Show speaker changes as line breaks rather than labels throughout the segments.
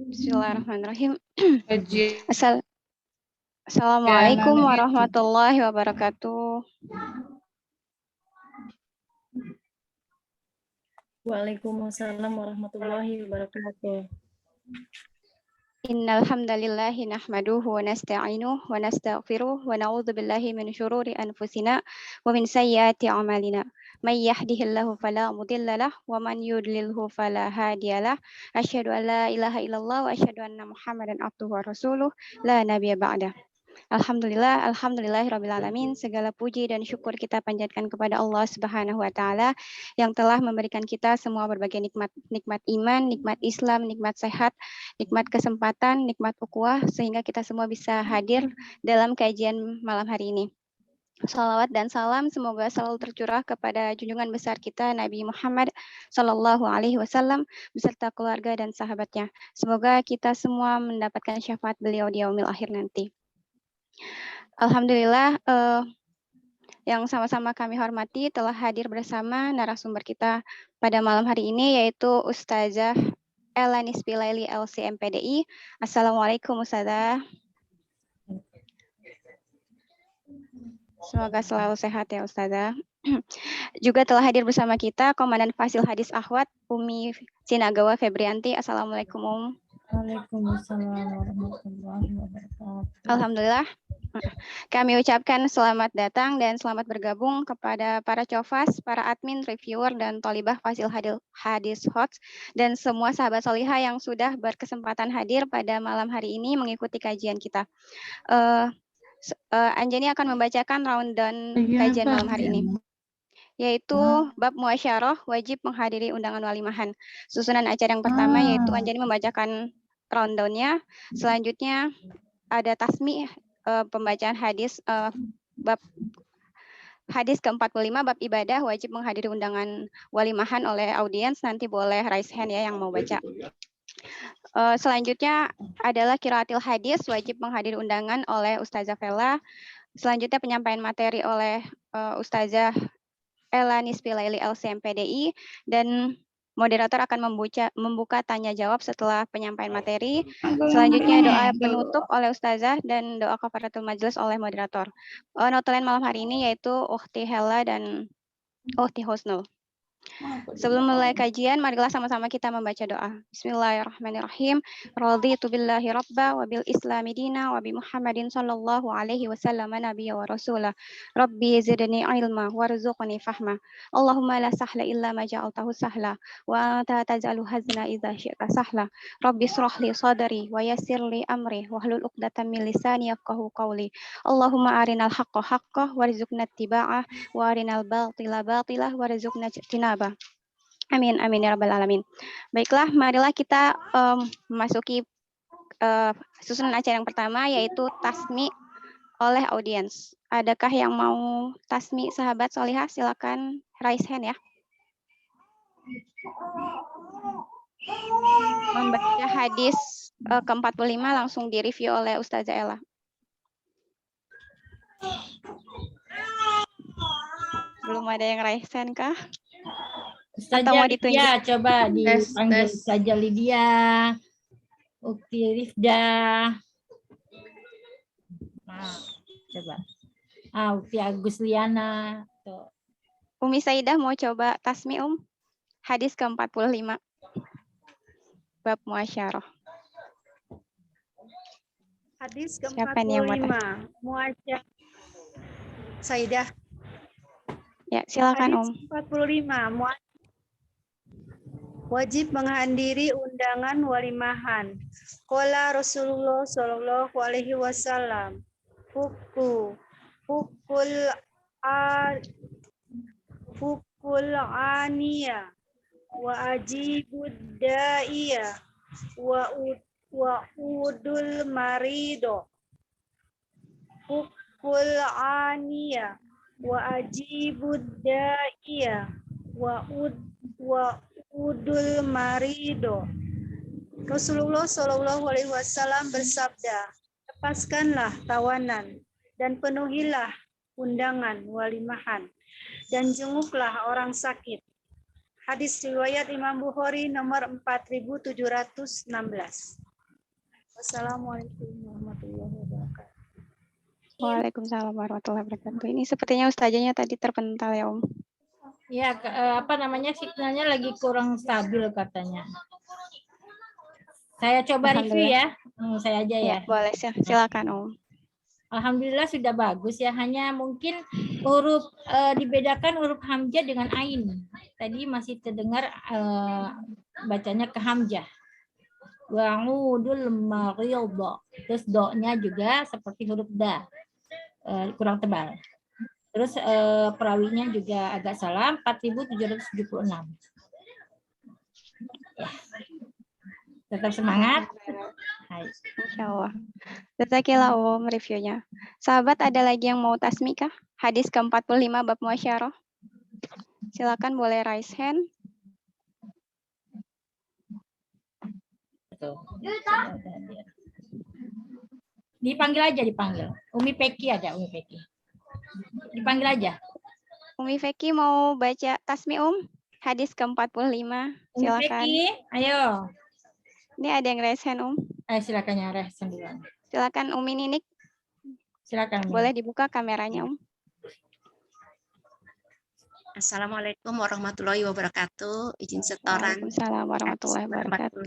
Bismillahirrahmanirrahim.
Kajian
Assalamualaikum
itu.
warahmatullahi wabarakatuh.
Waalaikumsalam warahmatullahi wabarakatuh.
Innal hamdalillahi nahmaduhu wa nasta'inuhu wa nastaghfiruh wa na'udzu billahi min syururi anfusina wa min sayyiati a'malina. May yahdihillahu fala mudilla lahu wa man yudlilhu fala hadiyalah. Asyhadu an la ilaha illallah wa asyhadu anna Muhammadan abduhu wa rasuluh la nabiyya ba'dah. Alhamdulillahirabbil alamin. Segala puji dan syukur kita panjatkan kepada Allah Subhanahu wa taala yang telah memberikan kita semua berbagai nikmat, nikmat iman, nikmat Islam, nikmat sehat, nikmat kesempatan, nikmat ukhuwah sehingga kita semua bisa hadir dalam kajian malam hari ini. Salawat dan salam semoga selalu tercurah kepada junjungan besar kita Nabi Muhammad Sallallahu Alaihi Wasallam beserta keluarga dan sahabatnya. Semoga kita semua mendapatkan syafaat beliau di yaumil akhir nanti. Alhamdulillah yang sama-sama kami hormati telah hadir bersama narasumber kita pada malam hari ini yaitu Ustazah Elanis Pilaili LC MPDI. Assalamualaikum Ustazah. Semoga selalu sehat ya Ustazah. Juga telah hadir bersama kita Komandan Fasil Hadis Akhwat Umi Sinagawa Febrianti. Assalamualaikum Om.
Waalaikumsalam warahmatullahi wabarakatuh.
Alhamdulillah. Kami ucapkan selamat datang dan selamat bergabung kepada para cofas, para admin, reviewer, dan tolibah Fasil Hadis Hots, dan semua sahabat solihah yang sudah berkesempatan hadir pada malam hari ini mengikuti kajian kita. Anjani akan membacakan rundown kajian malam hari ini, yaitu bab muasyarah wajib menghadiri undangan walimahan. Susunan acara yang pertama yaitu Anjani membacakan rundownnya, selanjutnya ada tasmi pembacaan hadis bab hadis ke-45 bab ibadah wajib menghadiri undangan walimahan oleh audiens, nanti boleh raise hand ya yang mau baca. Selanjutnya adalah qiraatil hadis wajib menghadiri undangan oleh Ustazah Vela. Selanjutnya penyampaian materi oleh Ustazah Elanis Pilaili LCMPDI dan moderator akan membuka tanya jawab setelah penyampaian materi. Selanjutnya doa penutup oleh Ustazah dan doa kafaratul majelis oleh moderator. Notulen malam hari ini yaitu Ukhti Hela dan Ukhti Husnul. Sebelum mulai kajian, marilah sama-sama kita membaca doa. Bismillahirrahmanirrahim. Raditu billahi rabba wa bil islami dina wa bi Muhammadin sallallahu alaihi wasallam nabiyya wa rasulah. Rabbi zidni ilma warzuqni fahma. Allahumma la sahla illa ma ja'altahu sahla wa anta taj'alu hazna idza syi'ta sahla. Rabbi shrah li sadri wa yassir li amri wahlul 'uqdatam min lisani yafqahu qawli. Allahumma arinal haqqa haqqah warzuqna ittiba'ah wa arinal batila batilah warzuqna ijtinabah. Amin, amin ya rabbal alamin. Baiklah, marilah kita memasuki susunan acara yang pertama yaitu tasmi oleh audiens. Adakah yang mau tasmi sahabat solihah? Silakan raise hand ya. Membaca hadis ke-45 langsung direview oleh Ustazah Ella. Belum ada yang raise hand kah?
Ustazah
Atau mau
Lydia,
ditunjuk?
coba dipanggil Ustazah Lydia, Ukti Rifda. Nah, coba. Ukti Agus Liana. Tuh.
Umi Saidah mau coba tasmi hadis ke-45 bab muasyarah.
Hadis ke-45 muasyarah. Saidah.
Ya, silakan
Hadis 45 wajib menghadiri undangan walimahan. Qala Rasulullah sallallahu alaihi wasallam, fukul aniya wa ajibud da'iya wa udul marido. Fukul aniya wa ajibud da'iya wa udul marido. Rasulullah Shallallahu Alaihi Wasallam bersabda, lepaskanlah tawanan dan penuhilah undangan walimahan dan jenguklah orang sakit. Hadis riwayat Imam Bukhari nomor 4716. Wassalamualaikum warahmatullahi wabarakatuh.
Waalaikumsalam warahmatullahi wabarakatuh. Ini sepertinya ustazahnya tadi terpental ya, Om.
Ya, apa namanya, signalnya lagi kurang stabil katanya. Saya coba review ya. Saya aja ya.
Ya, boleh silakan, Om.
Alhamdulillah sudah bagus ya. Hanya mungkin huruf dibedakan huruf hamzah dengan ain. Tadi masih terdengar bacanya ke hamzah. Wa'udul maghidha. Terus do-nya juga seperti huruf da. Kurang tebal. Terus perawinya juga agak salah, 4776. Ya. Tetap semangat. Hai.
Insya Allah. Jazakillah Om reviewnya. Sahabat, ada lagi yang mau tasmi kah? Hadis ke-45 bab muasyarah. Silakan boleh raise hand.
Tuh. Dipanggil aja, dipanggil. Umi Peki ada, Umi Peki. Dipanggil aja.
Umi Feki mau baca tasmi, Om? Hadis ke-45.
Umi
Silakan.
Peki, ayo.
Ini ada yang raise hand, Om.
Ayo silakan yang raise duluan.
Silakan Umi Ninik.
Silakan. Umi.
Boleh dibuka kameranya, Om.
Assalamualaikum warahmatullahi wabarakatuh. Izin setoran.
Waalaikumsalam warahmatullahi wabarakatuh.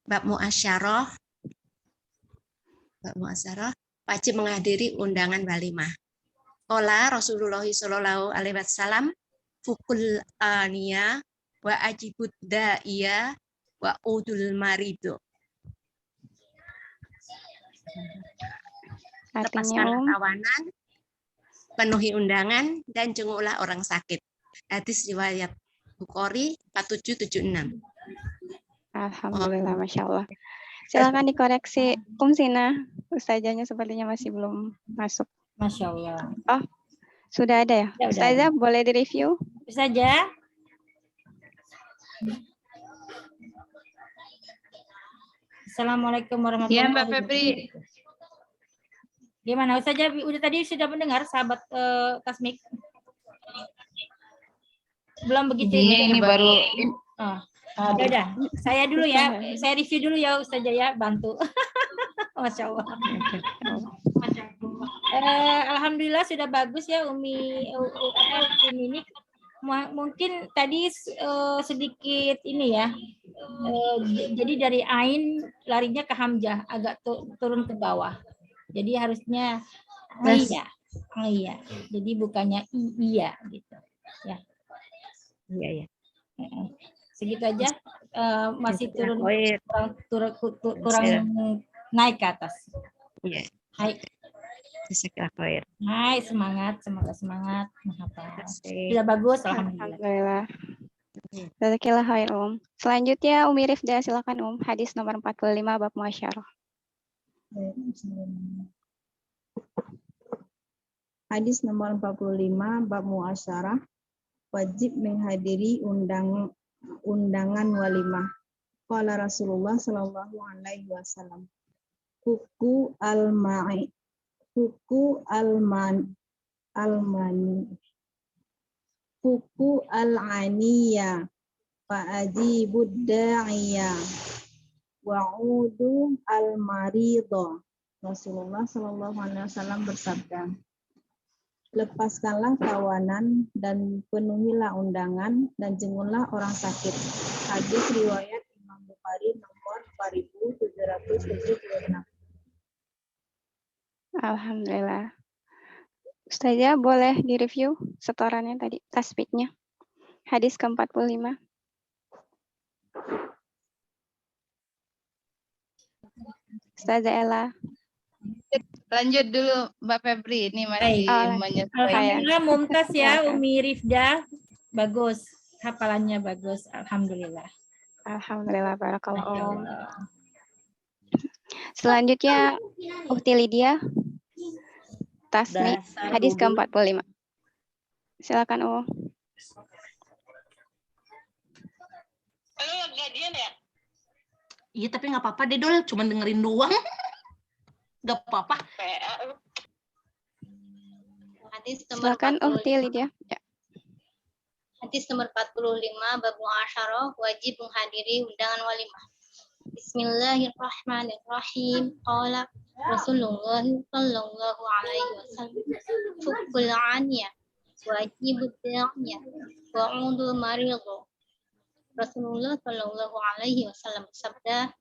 Bab muasyarah. Bab muasyarah wajib menghadiri undangan walimah. Qala Rasulullah sallallahu alaihi wasallam fukul aniya wa ajibud da'iya wa udul marido.
Artinya,
Lepaskanlah
Om.
tawanan, penuhi undangan, dan jenguklah orang sakit. Hadis riwayat Bukhari 4776.
Alhamdulillah, Masya Allah. Silakan dikoreksi, Sina. Ustazahnya sepertinya masih belum masuk.
Masya Allah.
Oh, sudah ada ya?
Ya, udah.
Ustazah boleh direview?
Bisa aja. Assalamualaikum warahmatullahi
Ya, Mbak
wabarakatuh.
Febri.
Gimana Ustazah? Udah tadi sudah mendengar sahabat Tasmik? Belum begitu
Ini baru
udah. Saya dulu ya. Saya review dulu ya Ustazah ya, bantu. Masya Allah. Alhamdulillah sudah bagus ya Umi ini. Mungkin tadi sedikit ini ya. Jadi dari ain larinya ke hamzah, agak turun ke bawah. Jadi harusnya iya. Jadi bukannya iya gitu. Ya.
Iya.
Segitu aja. Masih turun kurang
Iya.
naik ke atas.
Iya.
Hai. Hai, semangat. Menghafal. Sudah bagus, alhamdulillah.
Alhamdulillah. Jazakillah khair, Om. Selanjutnya Umi Rifda, silakan Om. Hadis nomor 45 bab muasyarah.
Hadis nomor 45 bab muasyarah, wajib menghadiri undangan walimah. Qala Rasulullah sallallahu alaihi wasallam, Fuku al-aniya fa'ajibud da'iya wa'udu al-maridha. Rasulullah sallallahu alaihi wasallam bersabda, lepaskanlah tawanan dan penuhilah undangan dan jenguklah orang sakit. Hadis riwayat Imam Bukhari nomor 4776.
Alhamdulillah. Ustazah boleh direview setorannya tadi, tasbihnya. Hadis ke-45. Ustazah Ella.
lanjut dulu Mbak Febri. Ini masih menyesuaikan.
Alhamdulillah mumtaz ya Umi Rifda. Bagus. Hafalannya bagus. Alhamdulillah.
Alhamdulillah, barakallahu. Selanjutnya Ukti Lydia. Tasmi, hadis ke-45. Silakan, Oh.
Iya, tapi nggak apa-apa deh, Dol. Cuma dengerin doang. Nggak apa-apa.
Silakan Ukti Lydia. Ya.
Hadis nomor 45, bab muasyarah, wajib menghadiri undangan walimah. Bismillahirrahmanirrahim. Qala Rasulullah sallallahu alaihi wasallam, fukul aniyah, wajib da'iyah, wa'udul maridhu. Rasulullah sallallahu alaihi wasallam bersabda,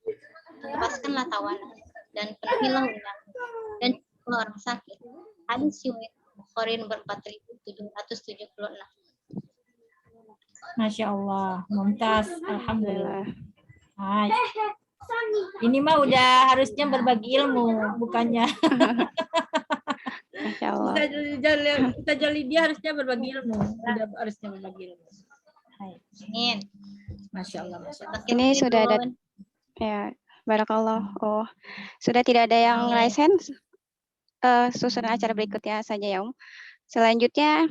lepaskanlah tawanan dan penuhilah undangan dan jagalah orang sakit. Hadis riwayat Bukhari nomor 4776.
Masya Allah, mumtaz, alhamdulillah. Hai. Ini mah udah harusnya berbagi ilmu, bukannya.
Masya Allah.
Kita jali dia harusnya berbagi ilmu, udah harusnya berbagi ilmu. Hai. Masya Allah, Masya Allah.
Ini sudah ada, ya, barakallah. Oh, sudah tidak ada yang raise hand. Susunan acara berikutnya saja ya, Selanjutnya,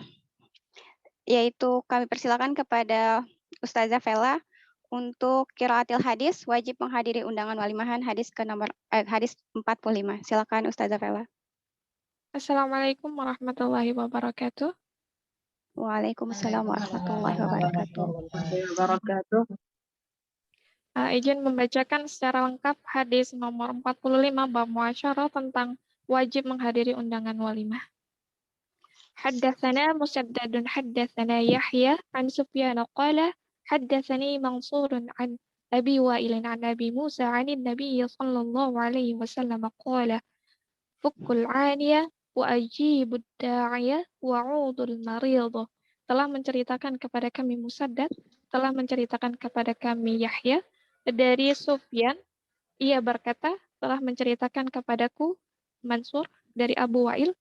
yaitu kami persilakan kepada Ustazah Vela untuk qiraatil hadis, wajib menghadiri undangan walimahan hadis hadis 45. Silakan Ustazah Vela.
Assalamualaikum warahmatullahi wabarakatuh.
Waalaikumsalam warahmatullahi wabarakatuh.
Izin membacakan secara lengkap hadis nomor 45 bab muasyarah tentang wajib menghadiri undangan walimah. Haddatsana Musaddadun haddatsana Yahya an Sufyan qala haddatsani Mansurun an Abi Wa'il an Abi Musa 'an Nabi sallallahu alaihi wasallam qala fukul 'aniyah wa ajibud da'iyah wa 'udul maridh. Telah menceritakan kepada kami Musaddad, telah menceritakan kepada kami Yahya dari Sufyan, ia berkata, telah menceritakan kepadaku Mansur dari Abu Wa'il,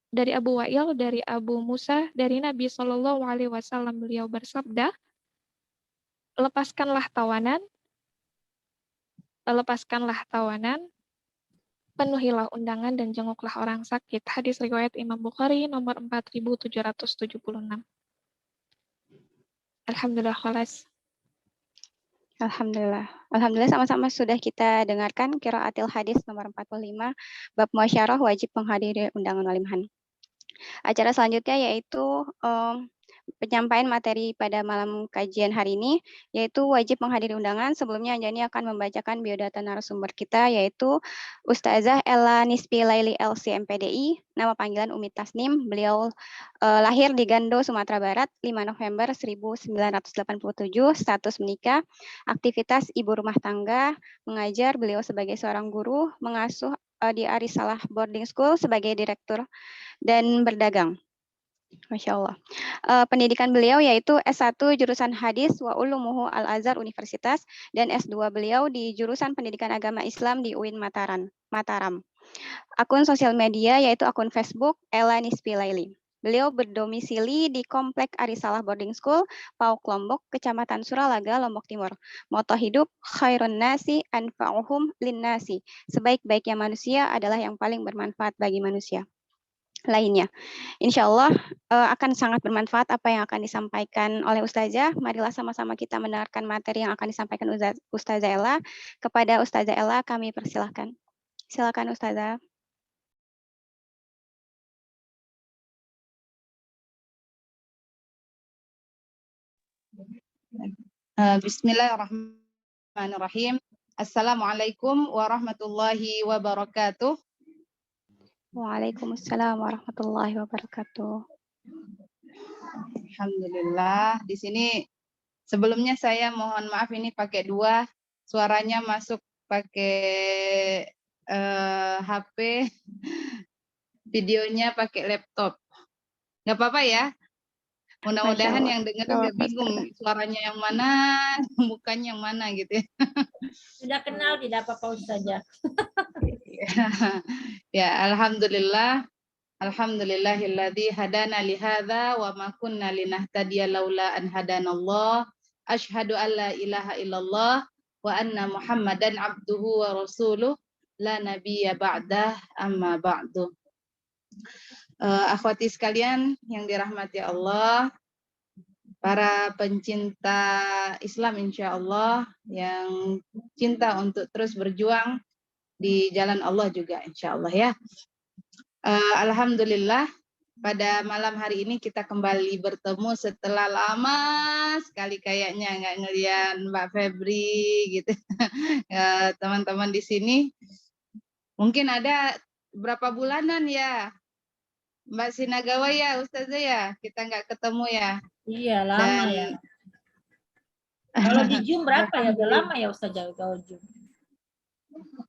dari Abu Musa, dari Nabi Shallallahu Alaihi Wasallam, beliau bersabda, lepaskanlah tawanan, penuhilah undangan dan jenguklah orang sakit. Hadis riwayat Imam Bukhari nomor 4776. Alhamdulillah khalas.
Alhamdulillah sama-sama sudah kita dengarkan qiraatil hadis nomor 45 bab muasyarah wajib menghadiri undangan walimahan. Acara selanjutnya yaitu penyampaian materi pada malam kajian hari ini, yaitu wajib menghadiri undangan. Sebelumnya Anjani akan membacakan biodata narasumber kita, yaitu Ustazah Ella Nispi Laili LC MPDI, nama panggilan Umi Tasnim. Beliau lahir di Gando, Sumatera Barat, 5 November 1987, status menikah, aktivitas ibu rumah tangga, mengajar, beliau sebagai seorang guru, mengasuh di Arisalah Boarding School sebagai direktur, dan berdagang. Masya Allah. Pendidikan beliau yaitu S1 jurusan hadis wa ulumuhu Al-Azhar Universitas dan S2 beliau di jurusan pendidikan agama Islam di UIN Mataram. Akun sosial media yaitu akun Facebook Ella Nispi Laili. Beliau berdomisili di Komplek Arisalah Boarding School, Pauk Lombok, Kecamatan Suralaga, Lombok Timur. Moto hidup, khairun nasi anfa'uhum lin nasi. Sebaik-baiknya manusia adalah yang paling bermanfaat bagi manusia lainnya. Insya Allah akan sangat bermanfaat apa yang akan disampaikan oleh Ustazah. Marilah sama-sama kita mendengarkan materi yang akan disampaikan Ustazah Ella. Kepada Ustazah Ella kami persilahkan. Silakan Ustazah.
Bismillahirrahmanirrahim. Assalamualaikum warahmatullahi wabarakatuh.
Waalaikumsalam warahmatullahi wabarakatuh.
Alhamdulillah. Di sini sebelumnya saya mohon maaf ini pakai dua, suaranya masuk pakai HP, videonya pakai laptop. Nggak apa-apa ya. Mudah-mudahan yang dengar nggak bingung suaranya yang mana, mukanya yang mana gitu ya.
Sudah kenal, tidak apa-apa saja.
Ya, alhamdulillah. Alhamdulillahilladzi hadana li hadza wa ma kunna linahtadiya laula an hadanallah. Asyhadu an la ilaha illallah wa anna Muhammadan abduhu wa rasuluh la nabiyya ba'dah amma ba'du. Akhwati sekalian yang dirahmati Allah, para pencinta Islam insyaallah yang cinta untuk terus berjuang di jalan Allah juga insyaallah ya. Alhamdulillah pada malam hari ini kita kembali bertemu setelah lama sekali kayaknya nggak ngeliat Mbak Febri gitu. Ya, teman-teman di sini mungkin ada berapa bulanan ya Mbak Sinagawa ya Ustazah ya kita nggak ketemu ya.
Iya, lama
Dan
ya. Kalau di Zoom berapa ya? Udah lama ya Ustazah kalau Zoom?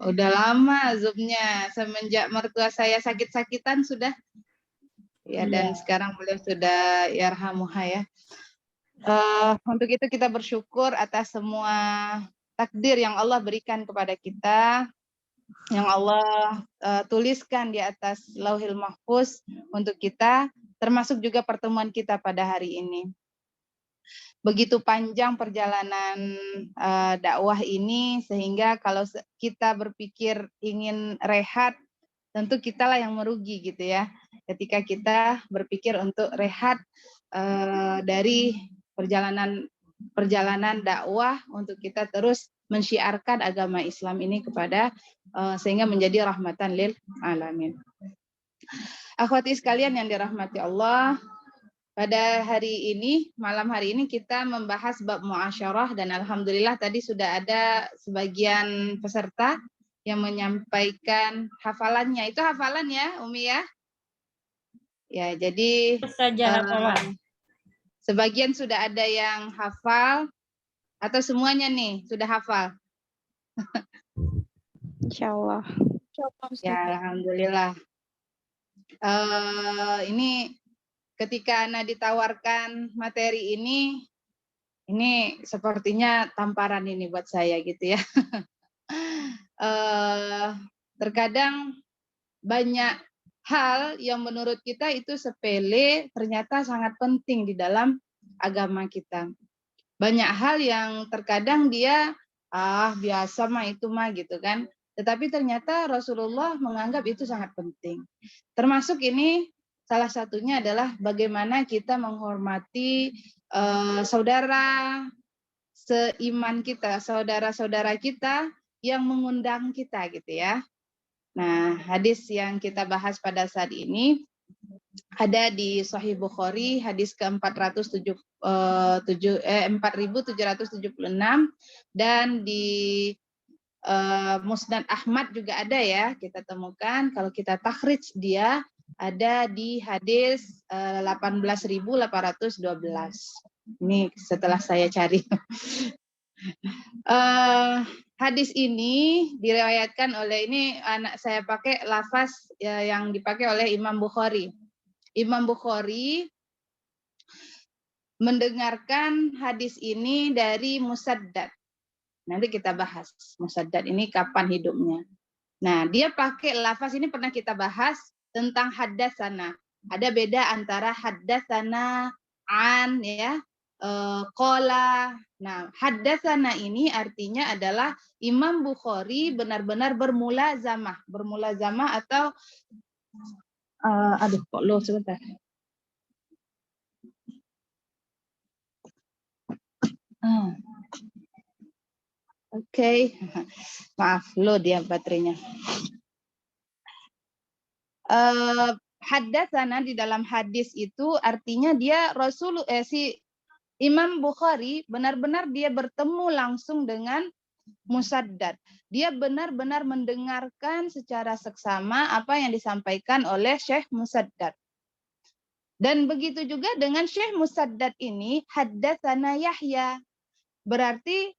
udah lama Zoom-nya semenjak mertua saya sakit-sakitan sudah. Ya, dan sekarang beliau sudah yarhamuha ya. Untuk itu kita bersyukur atas semua takdir yang Allah berikan kepada kita, yang Allah tuliskan di atas Lauhil Mahfuz untuk kita, termasuk juga pertemuan kita pada hari ini. Begitu panjang perjalanan dakwah ini, sehingga kalau kita berpikir ingin rehat, tentu kitalah yang merugi gitu ya. Ketika kita berpikir untuk rehat dari perjalanan dakwah untuk kita terus mensyiarkan agama Islam ini kepada sehingga menjadi rahmatan lil alamin. Akhwati sekalian yang dirahmati Allah, pada hari ini, malam hari ini kita membahas bab muasyarah dan alhamdulillah tadi sudah ada sebagian peserta yang menyampaikan hafalannya. Itu hafalan ya, Umi ya? Ya, jadi sebagian sudah ada yang hafal atau semuanya nih sudah hafal?
Insya Allah.
Ya, alhamdulillah. Ini ketika Ana ditawarkan materi ini sepertinya tamparan ini buat saya gitu ya. Terkadang banyak hal yang menurut kita itu sepele ternyata sangat penting di dalam agama kita. Banyak hal yang terkadang dia biasa mah itu mah gitu kan. Tetapi ternyata Rasulullah menganggap itu sangat penting. Termasuk ini salah satunya adalah bagaimana kita menghormati saudara seiman kita, saudara-saudara kita yang mengundang kita gitu ya. Nah, hadis yang kita bahas pada saat ini ada di Sahih Bukhari, hadis ke-4776 dan di Musnad Ahmad juga ada ya, kita temukan. Kalau kita takhrij dia ada di hadis 18.812. Ini setelah saya cari. Hadis ini diriwayatkan oleh ini anak saya pakai lafaz yang dipakai oleh Imam Bukhari. Imam Bukhari mendengarkan hadis ini dari Musaddad. Nanti kita bahas Musaddad ini kapan hidupnya. Nah, dia pakai lafaz ini pernah kita bahas tentang haddatsana. Ada beda antara haddatsana an ya, qala. Nah, haddatsana ini artinya adalah Imam Bukhari benar-benar bermulazamah atau kok lo sebentar. Oke. Maaf, lo dia baterainya. Haddatsana di dalam hadis itu artinya dia si Imam Bukhari benar-benar dia bertemu langsung dengan Musaddad. Dia benar-benar mendengarkan secara seksama apa yang disampaikan oleh Syekh Musaddad. Dan begitu juga dengan Syekh Musaddad ini haddatsana Yahya. Berarti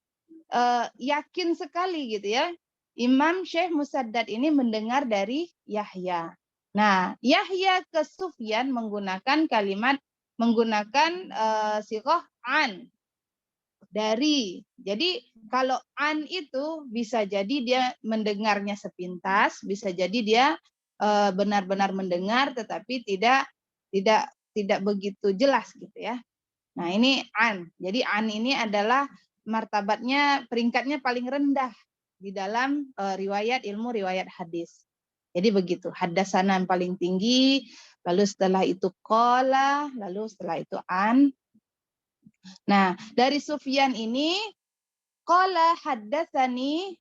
yakin sekali gitu ya. Imam Syekh Musaddad ini mendengar dari Yahya. Nah, Yahya ke Sufyan menggunakan sighah an. Dari. Jadi kalau an itu bisa jadi dia mendengarnya sepintas, bisa jadi dia benar-benar mendengar tetapi tidak begitu jelas gitu ya. Nah, ini an. Jadi an ini adalah martabatnya, peringkatnya paling rendah di dalam riwayat hadis. Jadi begitu, haddatsana yang paling tinggi, lalu setelah itu qala, lalu setelah itu an. Nah, dari Sufyan ini qala haddatsani,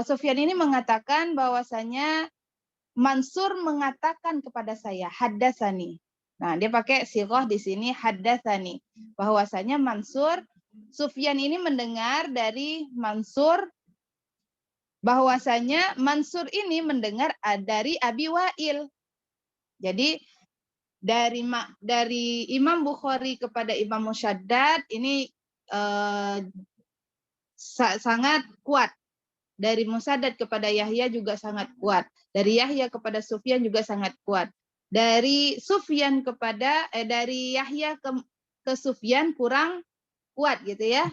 Sufyan ini mengatakan bahwasanya Mansur mengatakan kepada saya, haddatsani. Nah, dia pakai sighah di sini haddatsani. Bahwasanya Sufyan ini mendengar dari Mansur, bahwasanya Mansur ini mendengar dari Abi Wa'il. Jadi dari Imam Bukhari kepada Imam Musyaddad ini sangat kuat. Dari Musyaddad kepada Yahya juga sangat kuat. Dari Yahya kepada Sufyan juga sangat kuat. Dari Sufyan dari Yahya ke Sufyan kurang kuat gitu ya.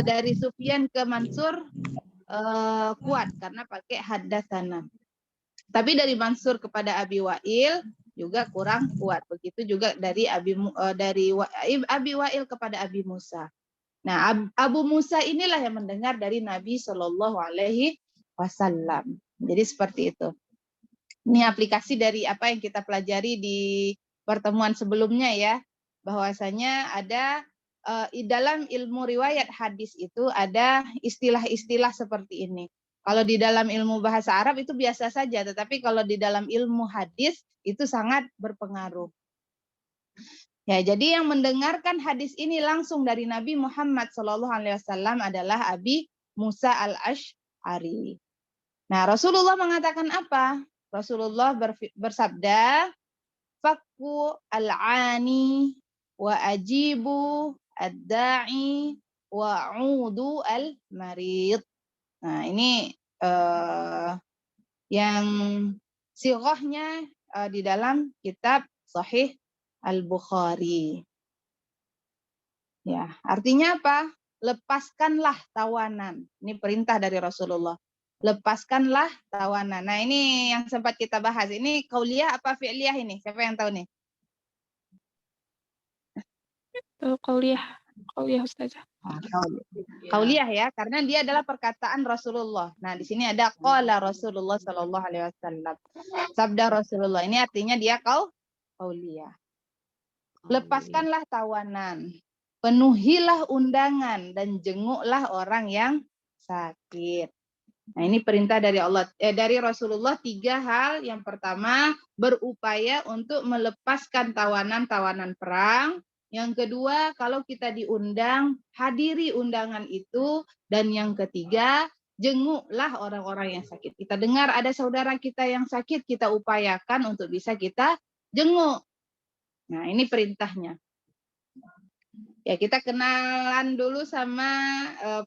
Dari Sufyan ke Mansur kuat karena pakai haddatsana. Tapi dari Mansur kepada Abi Wa'il juga kurang kuat. Begitu juga dari Abi Wa'il kepada Abi Musa. Nah, Abu Musa inilah yang mendengar dari Nabi Shallallahu Alaihi Wasallam. Jadi seperti itu. Ini aplikasi dari apa yang kita pelajari di pertemuan sebelumnya ya, bahwasanya ada dalam ilmu riwayat hadis itu ada istilah-istilah seperti ini. Kalau di dalam ilmu bahasa Arab itu biasa saja, tetapi kalau di dalam ilmu hadis itu sangat berpengaruh. Ya, jadi yang mendengarkan hadis ini langsung dari Nabi Muhammad SAW adalah Abi Musa al-Ash'ari. Nah, Rasulullah mengatakan apa? Rasulullah bersabda, "Fakku al-ani wa ajibu ad-da'i wa 'udu al-marid." Nah, ini yang sighahnya di dalam kitab Sahih Al-Bukhari. Ya, artinya apa? Lepaskanlah tawanan. Ini perintah dari Rasulullah. Lepaskanlah tawanan. Nah, ini yang sempat kita bahas. Ini qauliyah apa fi'liyah ini? Siapa yang tahu nih?
Qauliyah Ustazah.
Qauliyah ya, karena dia adalah perkataan Rasulullah. Nah, di sini ada qala Rasulullah sallallahu alaihi wasallam. Sabda Rasulullah. Ini artinya dia qauliyah. Lepaskanlah tawanan, penuhilah undangan dan jenguklah orang yang sakit. Nah, ini perintah dari dari Rasulullah 3 hal. Yang pertama, berupaya untuk melepaskan tawanan-tawanan perang. Yang kedua, kalau kita diundang, hadiri undangan itu. Dan yang ketiga, jenguklah orang-orang yang sakit. Kita dengar ada saudara kita yang sakit, kita upayakan untuk bisa kita jenguk. Nah, ini perintahnya. Ya, kita kenalan dulu sama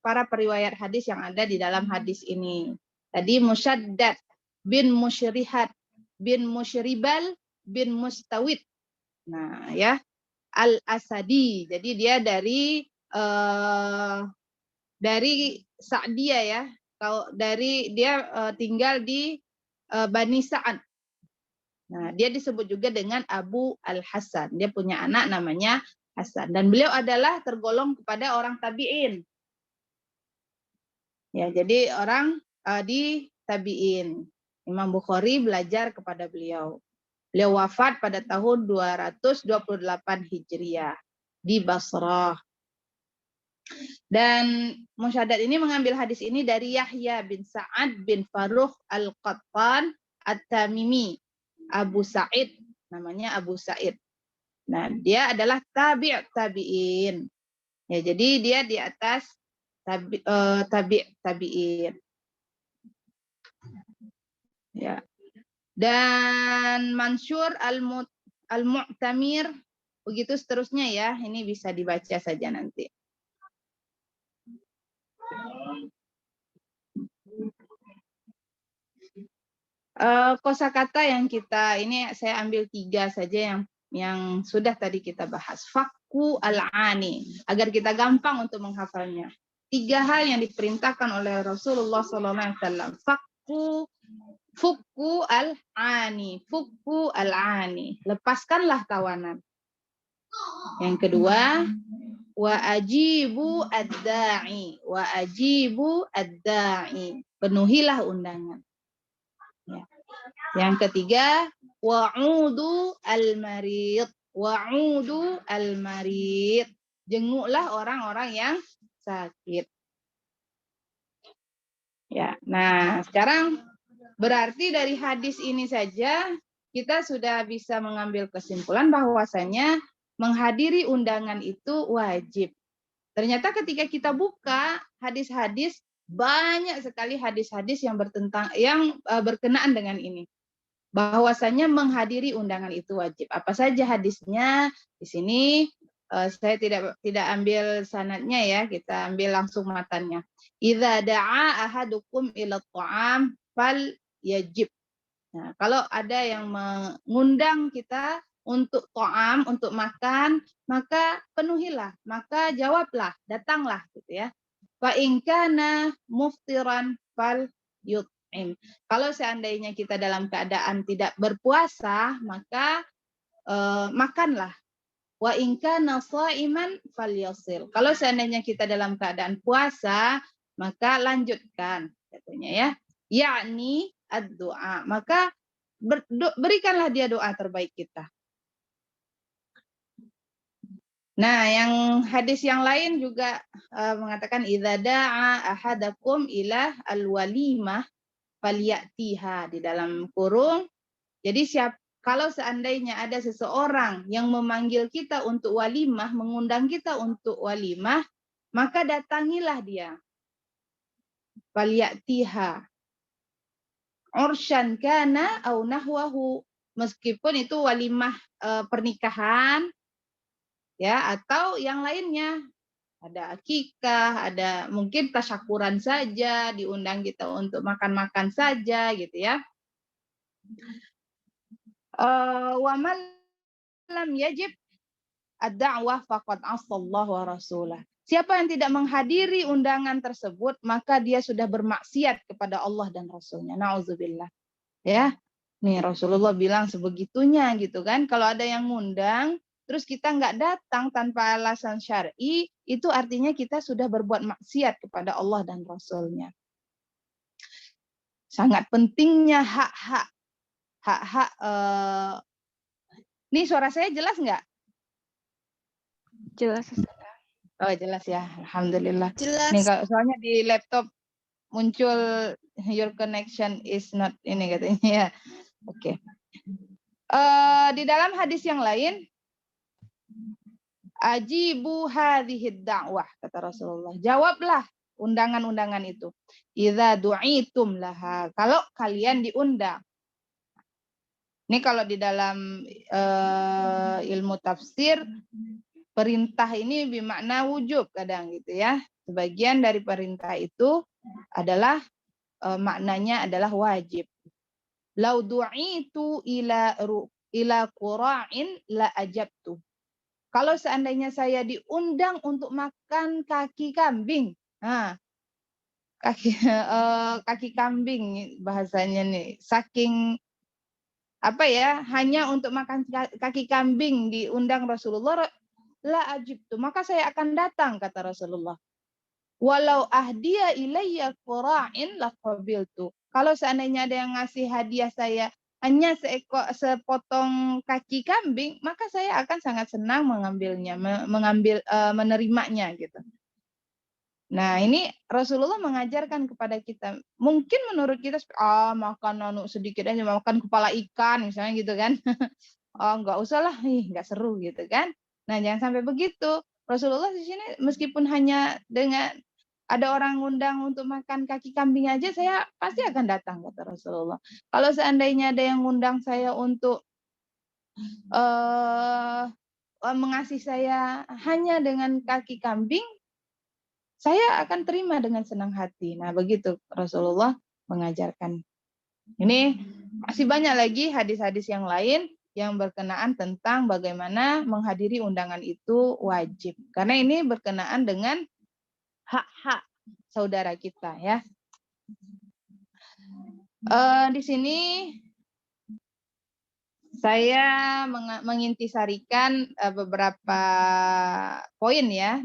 para periwayat hadis yang ada di dalam hadis ini. Tadi Musyaddad bin Musyrihat bin Musyribal bin Mustawid. Nah, ya, Al-Asadi. Jadi dia dari Sa'diyah ya. Kalau dia tinggal di Bani Sa'ad. Nah, dia disebut juga dengan Abu Al-Hasan. Dia punya anak namanya Hasan. Dan beliau adalah tergolong kepada orang tabi'in. Ya, jadi orang di tabi'in. Imam Bukhari belajar kepada beliau. Beliau wafat pada tahun 228 Hijriah di Basrah. Dan Musyaddad ini mengambil hadis ini dari Yahya bin Sa'ad bin Farukh Al-Qattan At-Tamimi. Abu Sa'id, namanya Abu Sa'id. Nah, dia adalah tabi'in. Ya, jadi dia di atas tabi'in. Ya. Dan Mansur Al-Mu'tamir, begitu seterusnya ya. Ini bisa dibaca saja nanti. Kosakata yang ini saya ambil 3 saja yang sudah tadi kita bahas. Fakku al-ani, agar kita gampang untuk menghafalnya. 3 hal yang diperintahkan oleh Rasulullah SAW. Fukku al-ani, fukku al-ani, lepaskanlah tawanan. Yang kedua, wa ajibu ad-da'i, wa ajibu ad-da'i, penuhilah undangan. Ya. Yang ketiga, wa'udu al-marid. Wa'udu al-marid. Jenguklah orang-orang yang sakit. Ya, nah sekarang berarti dari hadis ini saja kita sudah bisa mengambil kesimpulan bahwasanya menghadiri undangan itu wajib. Ternyata ketika kita buka hadis-hadis, banyak sekali hadis-hadis yang berkenaan dengan ini. Bahwasanya menghadiri undangan itu wajib. Apa saja hadisnya? Di sini saya tidak ambil sanadnya ya, kita ambil langsung matannya. Idza da'a ahadukum ila ta'am fal yajib. Nah, kalau ada yang mengundang kita untuk ta'am, untuk makan, maka penuhilah, maka jawablah, datanglah gitu ya. Fa in kana muftiran fal yut'im. Kalau seandainya kita dalam keadaan tidak berpuasa, maka makanlah. Wa in kana sha'iman falyasil. Kalau seandainya kita dalam keadaan puasa, maka lanjutkan katanya ya. Yakni ad-du'a. Maka berikanlah dia doa terbaik kita. Nah, yang hadis yang lain juga mengatakan idza da'a ahadakum ila al-walimah falyatiha, di dalam kurung. Jadi kalau seandainya ada seseorang yang memanggil kita untuk walimah, mengundang kita untuk walimah, maka datangilah dia. Falyatiha. Ursyan kana au nahwahu. Meskipun itu walimah pernikahan ya, atau yang lainnya. Ada akikah, ada mungkin tasyakuran saja, diundang kita untuk makan-makan saja gitu ya. Wa man lam yajib ad-da'wah faqad asallahu wa rasulah. Siapa yang tidak menghadiri undangan tersebut, maka dia sudah bermaksiat kepada Allah dan Rasulnya. Na'udzubillah. Ya, nih Rasulullah bilang sebegitunya gitu kan. Kalau ada yang ngundang, terus kita nggak datang tanpa alasan syar'i, itu artinya kita sudah berbuat maksiat kepada Allah dan Rasulnya. Sangat pentingnya hak-hak. Nih suara saya jelas nggak?
Jelas.
Oh jelas ya, alhamdulillah.
Jelas.
Nih kalau soalnya di laptop muncul your connection is not ini katanya ya. Oke. Di dalam hadis yang lain, ajibu hadhid da'wah, kata Rasulullah. Jawablah undangan-undangan itu. Idza du'itum laha. Kalau kalian diundang. Ini kalau di dalam ilmu tafsir, perintah ini bermakna wujub kadang gitu ya. Sebagian dari perintah itu adalah maknanya adalah wajib. Lau du'itu ila qura'in la ajabtu. Kalau seandainya saya diundang untuk makan kaki kambing. Nah, kaki kambing bahasanya nih. Saking apa ya, hanya untuk makan kaki kambing diundang Rasulullah, la ajibtu, maka saya akan datang, kata Rasulullah. Walau ahdiya ilayya qura'in la qabiltu. Kalau seandainya ada yang ngasih hadiah saya hanya sepotong kaki kambing, maka saya akan sangat senang mengambilnya, menerimanya gitu. Nah, ini Rasulullah mengajarkan kepada kita. Mungkin menurut kita makan sedikit aja, makan kepala ikan misalnya gitu kan. Enggak usah lah, enggak seru gitu kan. Nah, jangan sampai begitu. Rasulullah di sini meskipun hanya dengan ada orang ngundang untuk makan kaki kambing aja, saya pasti akan datang, kata Rasulullah. Kalau seandainya ada yang ngundang saya untuk mengasih saya hanya dengan kaki kambing, saya akan terima dengan senang hati. Nah, begitu Rasulullah mengajarkan. Ini masih banyak lagi hadis-hadis yang lain yang berkenaan tentang bagaimana menghadiri undangan itu wajib. Karena ini berkenaan dengan hak-hak saudara kita ya. Di sini saya mengintisarikan beberapa poin ya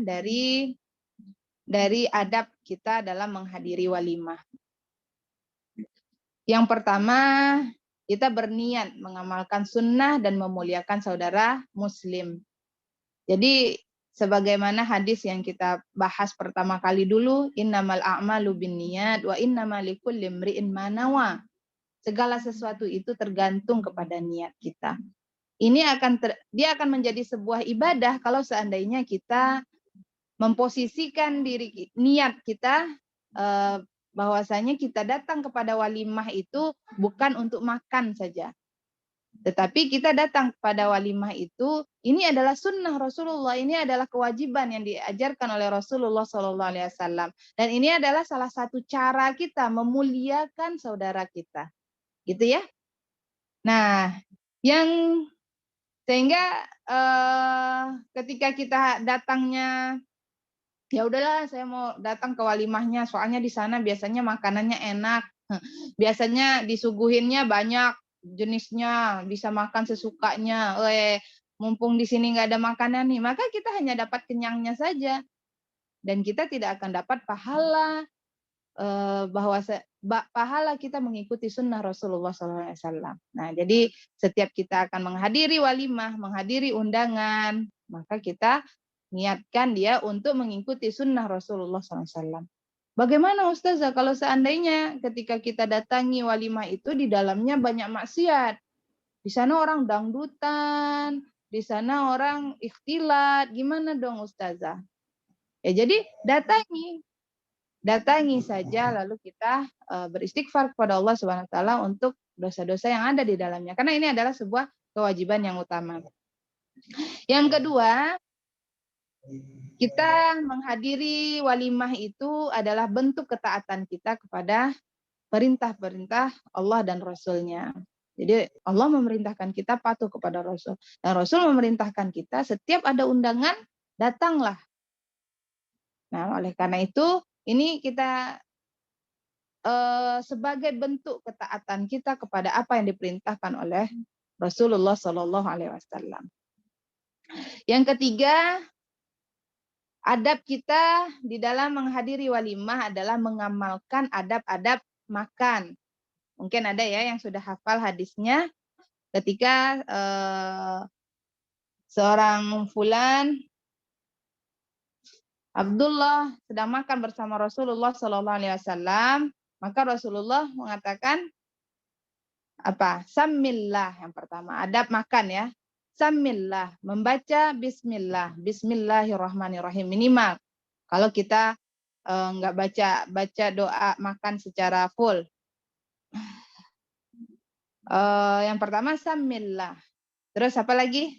dari adab kita dalam menghadiri walimah. Yang pertama, kita berniat mengamalkan sunnah dan memuliakan saudara muslim. Jadi sebagaimana hadis yang kita bahas pertama kali dulu, innamal a'malu binniyat wa innamal likulli imri'in ma nawa. segala sesuatu itu tergantung kepada niat kita. Dia akan menjadi sebuah ibadah kalau seandainya kita memposisikan niat kita bahwasanya kita datang kepada walimah itu bukan untuk makan saja. Tetapi kita datang kepada walimah itu, ini adalah sunnah Rasulullah, ini adalah kewajiban yang diajarkan oleh Rasulullah SAW. Dan ini adalah salah satu cara kita memuliakan saudara kita. Gitu ya. Nah, sehingga ketika kita datangnya, ya udahlah saya mau datang ke walimahnya, soalnya di sana biasanya makanannya enak. Biasanya disuguhinnya banyak jenisnya, bisa makan sesukanya. Mumpung di sini nggak ada makanan nih, maka kita hanya dapat kenyangnya saja. Dan kita tidak akan dapat pahala pahala kita mengikuti sunnah Rasulullah SAW. Nah, jadi setiap kita akan menghadiri walimah, menghadiri undangan, maka kita niatkan dia untuk mengikuti sunnah Rasulullah SAW. Bagaimana Ustazah kalau seandainya ketika kita datangi walimah itu di dalamnya banyak maksiat? Di sana orang dangdutan, di sana orang ikhtilat, gimana dong Ustazah? Ya jadi datangi saja lalu kita beristighfar kepada Allah Subhanahu wa taala untuk dosa-dosa yang ada di dalamnya. Karena ini adalah sebuah kewajiban yang utama. Yang kedua, kita menghadiri walimah itu adalah bentuk ketaatan kita kepada perintah-perintah Allah dan Rasul-Nya. Jadi Allah memerintahkan kita patuh kepada Rasul. Dan Rasul memerintahkan kita setiap ada undangan, datanglah. Nah, oleh karena itu, ini kita sebagai bentuk ketaatan kita kepada apa yang diperintahkan oleh Rasulullah SAW. Yang ketiga, adab kita di dalam menghadiri walimah adalah mengamalkan adab-adab makan. Mungkin ada ya yang sudah hafal hadisnya ketika seorang fulan Abdullah sedang makan bersama Rasulullah SAW, maka Rasulullah mengatakan apa? Sammillah yang pertama, adab makan ya. Sammillah, membaca bismillah, bismillahirrahmanirrahim minimal. Kalau kita nggak baca doa makan secara full. Yang pertama sammillah. Terus apa lagi?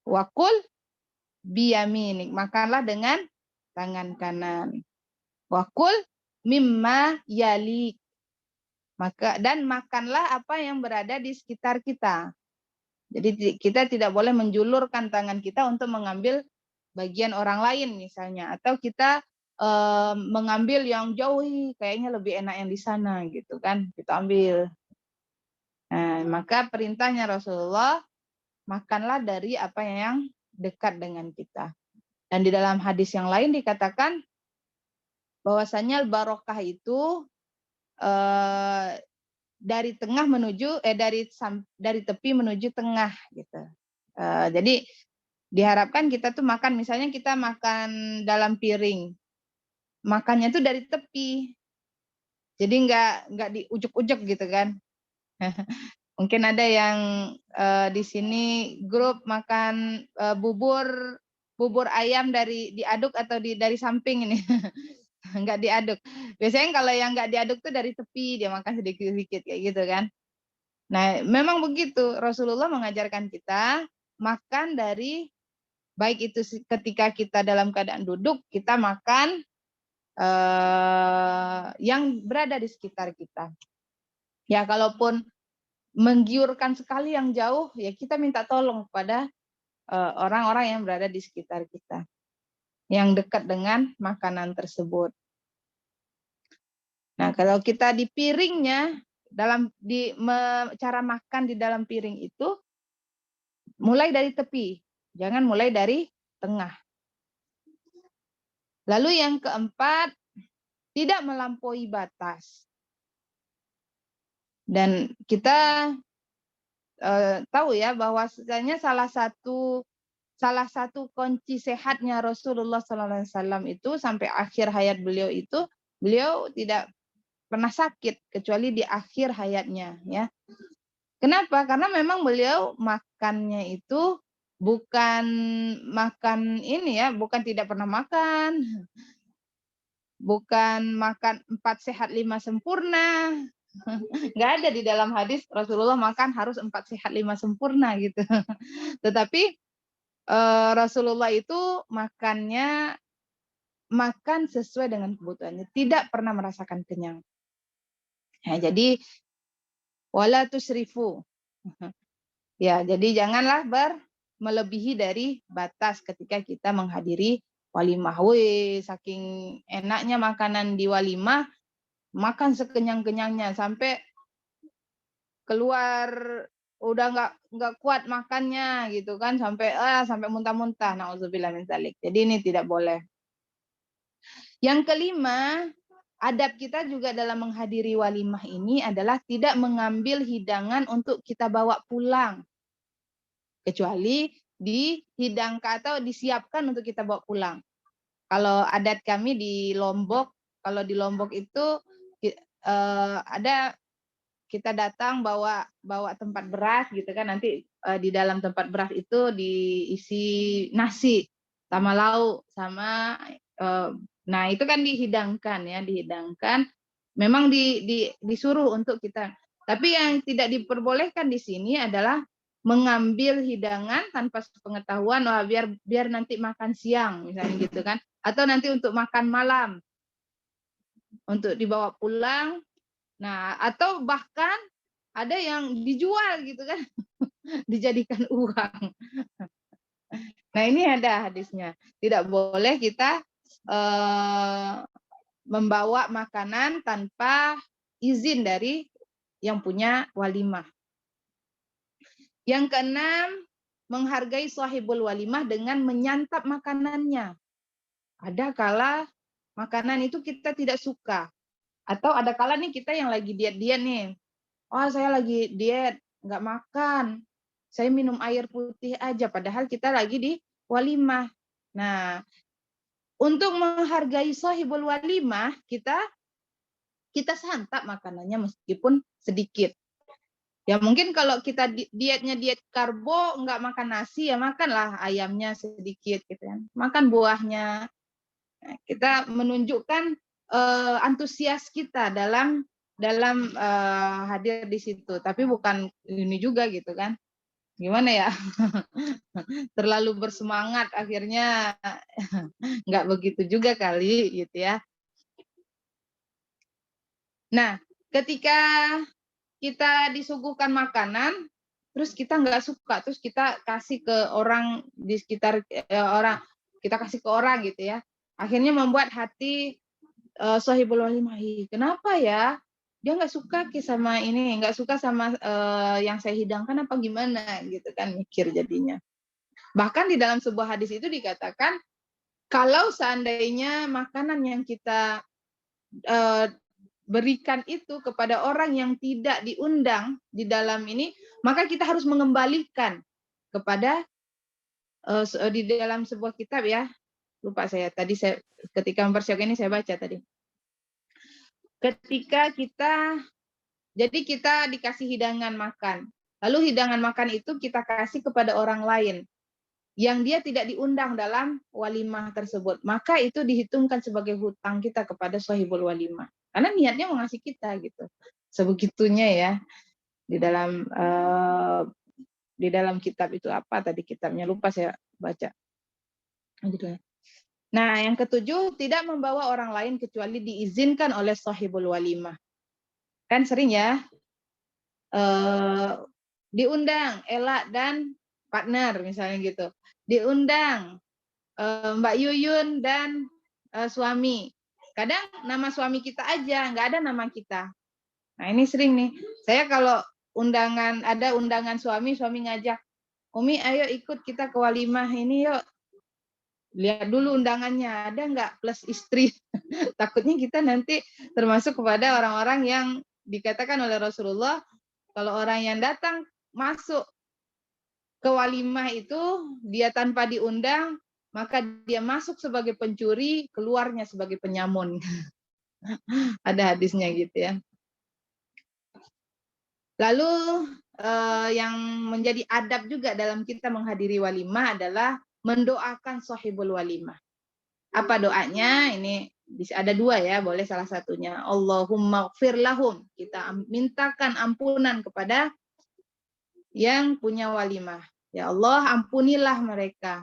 Wakul biyaminik, makanlah dengan tangan kanan. Wakul mimma yalik. Dan makanlah apa yang berada di sekitar kita. Jadi kita tidak boleh menjulurkan tangan kita untuk mengambil bagian orang lain misalnya, atau kita mengambil yang jauh, kayaknya lebih enak yang di sana gitu kan, kita ambil. Nah, maka perintahnya Rasulullah, makanlah dari apa yang dekat dengan kita. Dan di dalam hadis yang lain dikatakan bahwasanya barokah itu dari tengah menuju dari tepi menuju tengah gitu. Jadi diharapkan kita tuh makan, misalnya kita makan dalam piring, makannya tuh dari tepi. Jadi nggak di ujuk-ujuk gitu kan. Mungkin ada yang di sini grup makan bubur ayam diaduk atau dari samping ini. Nggak diaduk. Biasanya kalau yang nggak diaduk tuh dari tepi, dia makan sedikit-sedikit kayak gitu kan. Nah, memang begitu. Rasulullah mengajarkan kita makan dari, baik itu ketika kita dalam keadaan duduk, kita makan yang berada di sekitar kita. Ya, kalaupun menggiurkan sekali yang jauh, ya kita minta tolong kepada orang-orang yang berada di sekitar kita, yang dekat dengan makanan tersebut. Nah, kalau kita di piringnya, cara makan di dalam piring itu, mulai dari tepi, jangan mulai dari tengah. Lalu yang keempat, tidak melampaui batas. Dan kita tahu ya bahwasanya salah satu kunci sehatnya Rasulullah SAW itu sampai akhir hayat beliau itu, beliau tidak pernah sakit kecuali di akhir hayatnya, ya. Kenapa? Karena memang beliau makannya itu bukan makan ini ya, bukan tidak pernah makan, bukan makan 4 sehat 5 sempurna. Nggak ada di dalam hadis Rasulullah makan harus 4 sehat 5 sempurna gitu. Tetapi Rasulullah itu makannya makan sesuai dengan kebutuhannya, tidak pernah merasakan kenyang. Ya, jadi wala tusrifu. Ya, jadi janganlah melebihi dari batas ketika kita menghadiri walimah. Wih, saking enaknya makanan di walimah, makan sekenyang-kenyangnya sampai keluar udah nggak kuat makannya gitu kan, sampai muntah-muntah. Nauzubillah min dzalik. Jadi ini tidak boleh. Yang kelima, adab kita juga dalam menghadiri walimah ini adalah tidak mengambil hidangan untuk kita bawa pulang. Kecuali dihidangkan atau disiapkan untuk kita bawa pulang. Kalau adat kami di Lombok, kalau di Lombok itu ada kita datang bawa tempat beras gitu kan, nanti di dalam tempat beras itu diisi nasi sama lauk sama nah itu kan dihidangkan ya, dihidangkan. Memang disuruh untuk kita. Tapi yang tidak diperbolehkan di sini adalah mengambil hidangan tanpa sepengetahuan, wah biar nanti makan siang misalnya gitu kan, atau nanti untuk makan malam untuk dibawa pulang. Nah, atau bahkan ada yang dijual gitu kan, dijadikan uang. Nah, ini ada hadisnya. Tidak boleh kita membawa makanan tanpa izin dari yang punya walimah. Yang keenam, menghargai sahibul walimah dengan menyantap makanannya. Ada kala makanan itu kita tidak suka. Atau ada kala nih kita yang lagi diet-diet nih. Oh, saya lagi diet, nggak makan. Saya minum air putih aja, padahal kita lagi di walimah. Nah, untuk menghargai sahibul walimah, kita santap makanannya meskipun sedikit. Ya mungkin kalau kita dietnya diet karbo, nggak makan nasi, ya makanlah ayamnya sedikit gitu kan. Makan buahnya. Nah, kita menunjukkan antusias kita dalam hadir di situ. Tapi bukan ini juga gitu kan. Gimana ya? Terlalu bersemangat akhirnya nggak begitu juga kali gitu ya. Nah, ketika kita disuguhkan makanan, terus kita nggak suka, terus kita kasih ke orang di sekitar orang, kita kasih ke orang gitu ya. Akhirnya membuat hati sahibul walimah, kenapa ya? Dia nggak suka sama ini, nggak suka sama yang saya hidangkan apa gimana gitu kan, mikir jadinya. Bahkan di dalam sebuah hadis itu dikatakan, kalau seandainya makanan yang kita berikan itu kepada orang yang tidak diundang di dalam ini, maka kita harus mengembalikan kepada di dalam sebuah kitab ya. Lupa saya tadi, saya ketika mempersiapkan ini saya baca tadi. Ketika kita dikasih hidangan makan, lalu hidangan makan itu kita kasih kepada orang lain yang dia tidak diundang dalam walimah tersebut, maka itu dihitungkan sebagai hutang kita kepada sahibul walimah. Karena niatnya mengasihi kita gitu. Sebegitunya ya. Di dalam kitab itu apa tadi kitabnya, lupa saya baca. Nah, yang ketujuh, tidak membawa orang lain kecuali diizinkan oleh sahibul walimah. Kan sering ya diundang Ela dan partner misalnya gitu. Diundang Mbak Yuyun dan suami. Kadang nama suami kita aja, nggak ada nama kita. Nah ini sering nih. Saya kalau ada undangan suami ngajak, Umi ayo ikut kita ke walimah ini yuk. Lihat dulu undangannya, ada nggak plus istri. Takutnya kita nanti termasuk kepada orang-orang yang dikatakan oleh Rasulullah, kalau orang yang datang masuk ke walimah itu, dia tanpa diundang, maka dia masuk sebagai pencuri, keluarnya sebagai penyamun. Ada hadisnya gitu ya. Lalu yang menjadi adab juga dalam kita menghadiri walimah adalah mendoakan sahibul walimah. Apa doanya? Ini bisa ada dua ya, boleh salah satunya. Allahumma gfir lahum. Kita mintakan ampunan kepada yang punya walimah. Ya Allah, ampunilah mereka.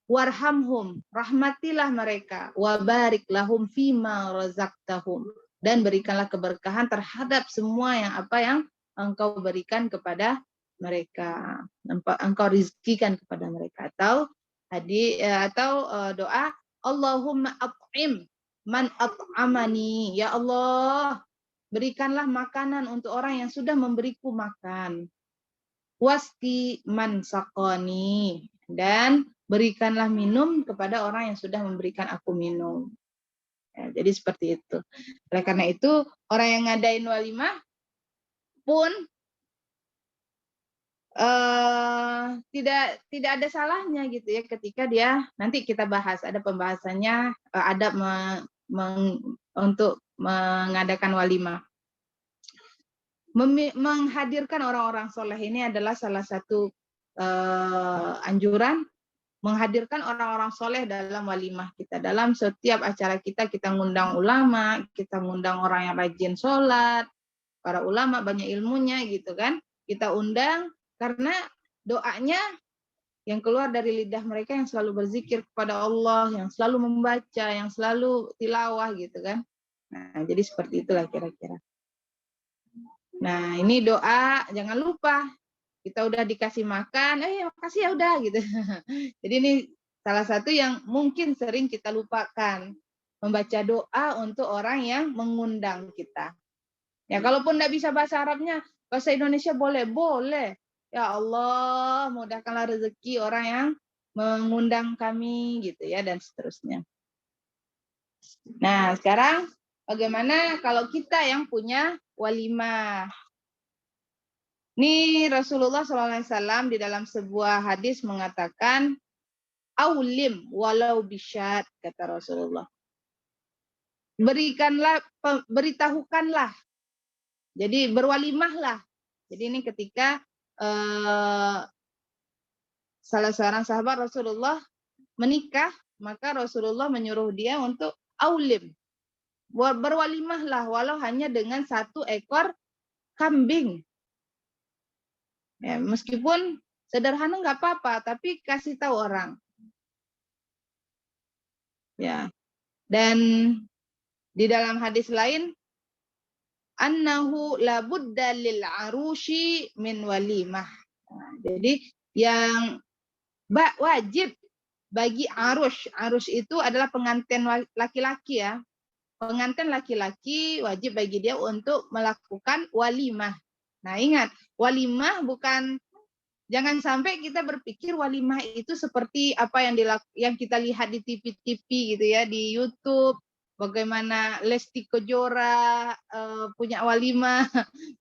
Warhamhum, rahmatilah mereka. Wabarik lahum fima razaqtahum. Dan berikanlah keberkahan terhadap semua yang engkau berikan kepada mereka, engkau rizkikan kepada mereka. Atau doa Allahumma at'im man at'amani. Ya Allah, berikanlah makanan untuk orang yang sudah memberiku makan. Wasqi man saqani, dan berikanlah minum kepada orang yang sudah memberikan aku minum. Ya, jadi seperti itu. Oleh karena itu, orang yang ngadain walimah pun tidak ada salahnya gitu ya, ketika dia, nanti kita bahas, ada pembahasannya adab untuk mengadakan walimah. Menghadirkan orang-orang soleh ini adalah salah satu anjuran, menghadirkan orang-orang soleh dalam walimah kita. Dalam setiap acara kita ngundang ulama, kita ngundang orang yang rajin sholat, para ulama banyak ilmunya gitu kan, kita undang karena doanya yang keluar dari lidah mereka yang selalu berzikir kepada Allah, yang selalu membaca, yang selalu tilawah gitu kan. Nah, jadi seperti itulah kira-kira. Nah, ini doa, jangan lupa. Kita udah dikasih makan, makasih ya udah gitu. Jadi ini salah satu yang mungkin sering kita lupakan. Membaca doa untuk orang yang mengundang kita. Ya, kalaupun enggak bisa bahasa Arabnya, bahasa Indonesia boleh. Boleh. Ya Allah, mudahkanlah rezeki orang yang mengundang kami gitu ya, dan seterusnya. Nah, sekarang bagaimana kalau kita yang punya walimah? Ini Rasulullah SAW di dalam sebuah hadis mengatakan, aulim walau bisyad, kata Rasulullah. Beritahukanlah. Jadi berwalimahlah. Jadi ini ketika salah seorang sahabat Rasulullah menikah, maka Rasulullah menyuruh dia untuk aulim. Berwalimahlah walau hanya dengan 1 ekor kambing. Ya, meskipun sederhana nggak apa-apa, tapi kasih tahu orang. Ya. Dan di dalam hadis lain, annahu la budda lil arushi min walimah. Nah, jadi yang wajib bagi arush itu adalah pengantin laki-laki ya. Pengantin laki-laki wajib bagi dia untuk melakukan walimah. Nah, ingat, walimah bukan, jangan sampai kita berpikir walimah itu seperti apa yang kita lihat di TV gitu ya, di YouTube. Bagaimana Lesti Kejora punya walimah,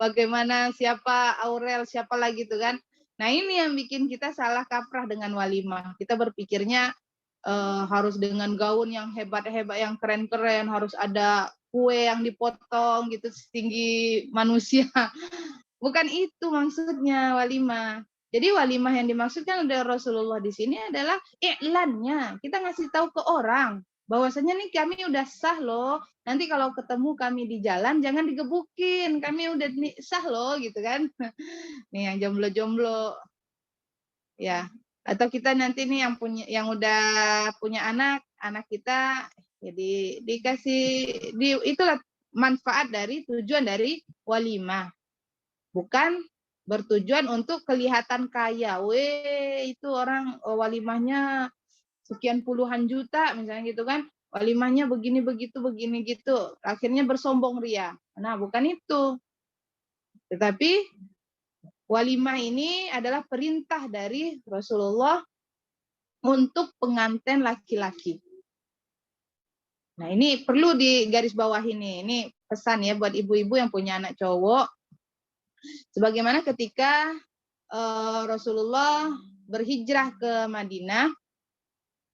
bagaimana siapa Aurel, siapa lagi gitu kan. Nah, ini yang bikin kita salah kaprah dengan walimah. Kita berpikirnya harus dengan gaun yang hebat-hebat, yang keren-keren, harus ada kue yang dipotong gitu setinggi manusia. Bukan itu maksudnya walimah. Jadi walimah yang dimaksudkan oleh Rasulullah di sini adalah iklannya. Kita ngasih tahu ke orang bahwasanya nih kami udah sah loh. Nanti kalau ketemu kami di jalan jangan digebukin. Kami udah sah loh gitu kan. Nih yang jomblo-jomblo. Ya. Atau kita nanti nih yang udah punya anak kita jadi itulah manfaat dari tujuan dari walimah. Bukan bertujuan untuk kelihatan kaya. Itu orang walimahnya sekian puluhan juta misalnya gitu kan. Walimahnya begini begitu begini gitu. Akhirnya bersombong ria. Nah, bukan itu. Tetapi walimah ini adalah perintah dari Rasulullah untuk pengantin laki-laki. Nah, ini perlu digarisbawahi nih. Ini pesan ya buat ibu-ibu yang punya anak cowok. Sebagaimana ketika Rasulullah berhijrah ke Madinah,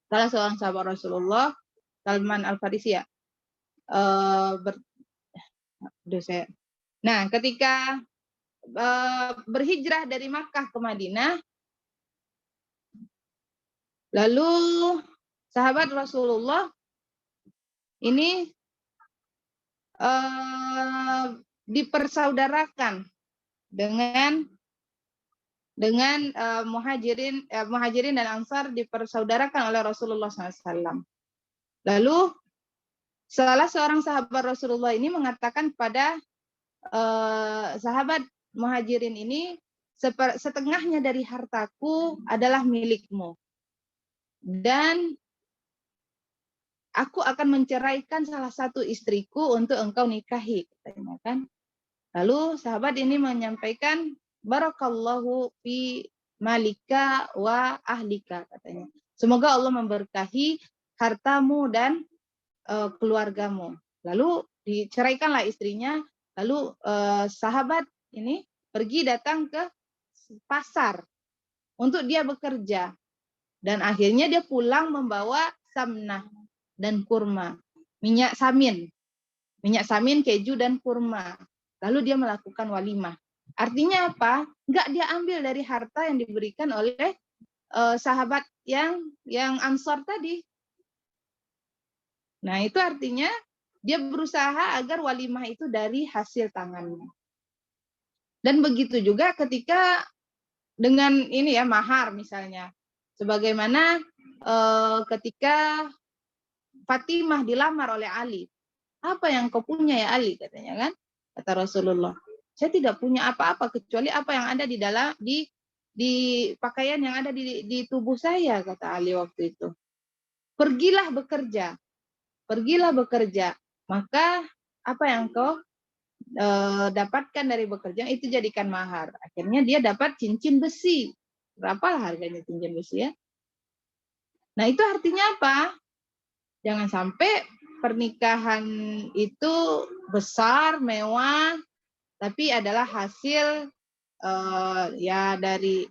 salah seorang sahabat Rasulullah, Salman Al-Farisi ya, Nah, ketika berhijrah dari Makkah ke Madinah, lalu sahabat Rasulullah ini dipersaudarakan dengan muhajirin dan ansar, dipersaudarakan oleh Rasulullah SAW. Lalu salah seorang sahabat Rasulullah ini mengatakan pada sahabat muhajirin ini, setengahnya dari hartaku adalah milikmu, dan aku akan menceraikan salah satu istriku untuk engkau nikahi, katanya kan. Lalu sahabat ini menyampaikan, barakallahu fi malika wa ahlika, katanya. Semoga Allah memberkahi hartamu dan keluargamu. Lalu diceraikanlah istrinya. Lalu sahabat ini datang ke pasar untuk dia bekerja. Dan akhirnya dia pulang membawa samnah dan kurma, minyak samin, keju dan kurma. Lalu dia melakukan walimah. Artinya apa? Enggak dia ambil dari harta yang diberikan oleh sahabat yang Ansor tadi. Nah, itu artinya dia berusaha agar walimah itu dari hasil tangannya. Dan begitu juga ketika dengan ini ya, mahar misalnya. Sebagaimana ketika Fatimah dilamar oleh Ali. Apa yang kau punya ya Ali, katanya kan? Kata Rasulullah, saya tidak punya apa-apa kecuali apa yang ada di dalam di pakaian yang ada di tubuh saya, kata Ali waktu itu. Pergilah bekerja, maka apa yang kau dapatkan dari bekerja itu jadikan mahar. Akhirnya dia dapat cincin besi. Berapa harganya cincin besi ya? Nah, itu artinya apa? Jangan sampai pernikahan itu besar, mewah, tapi adalah hasil ya dari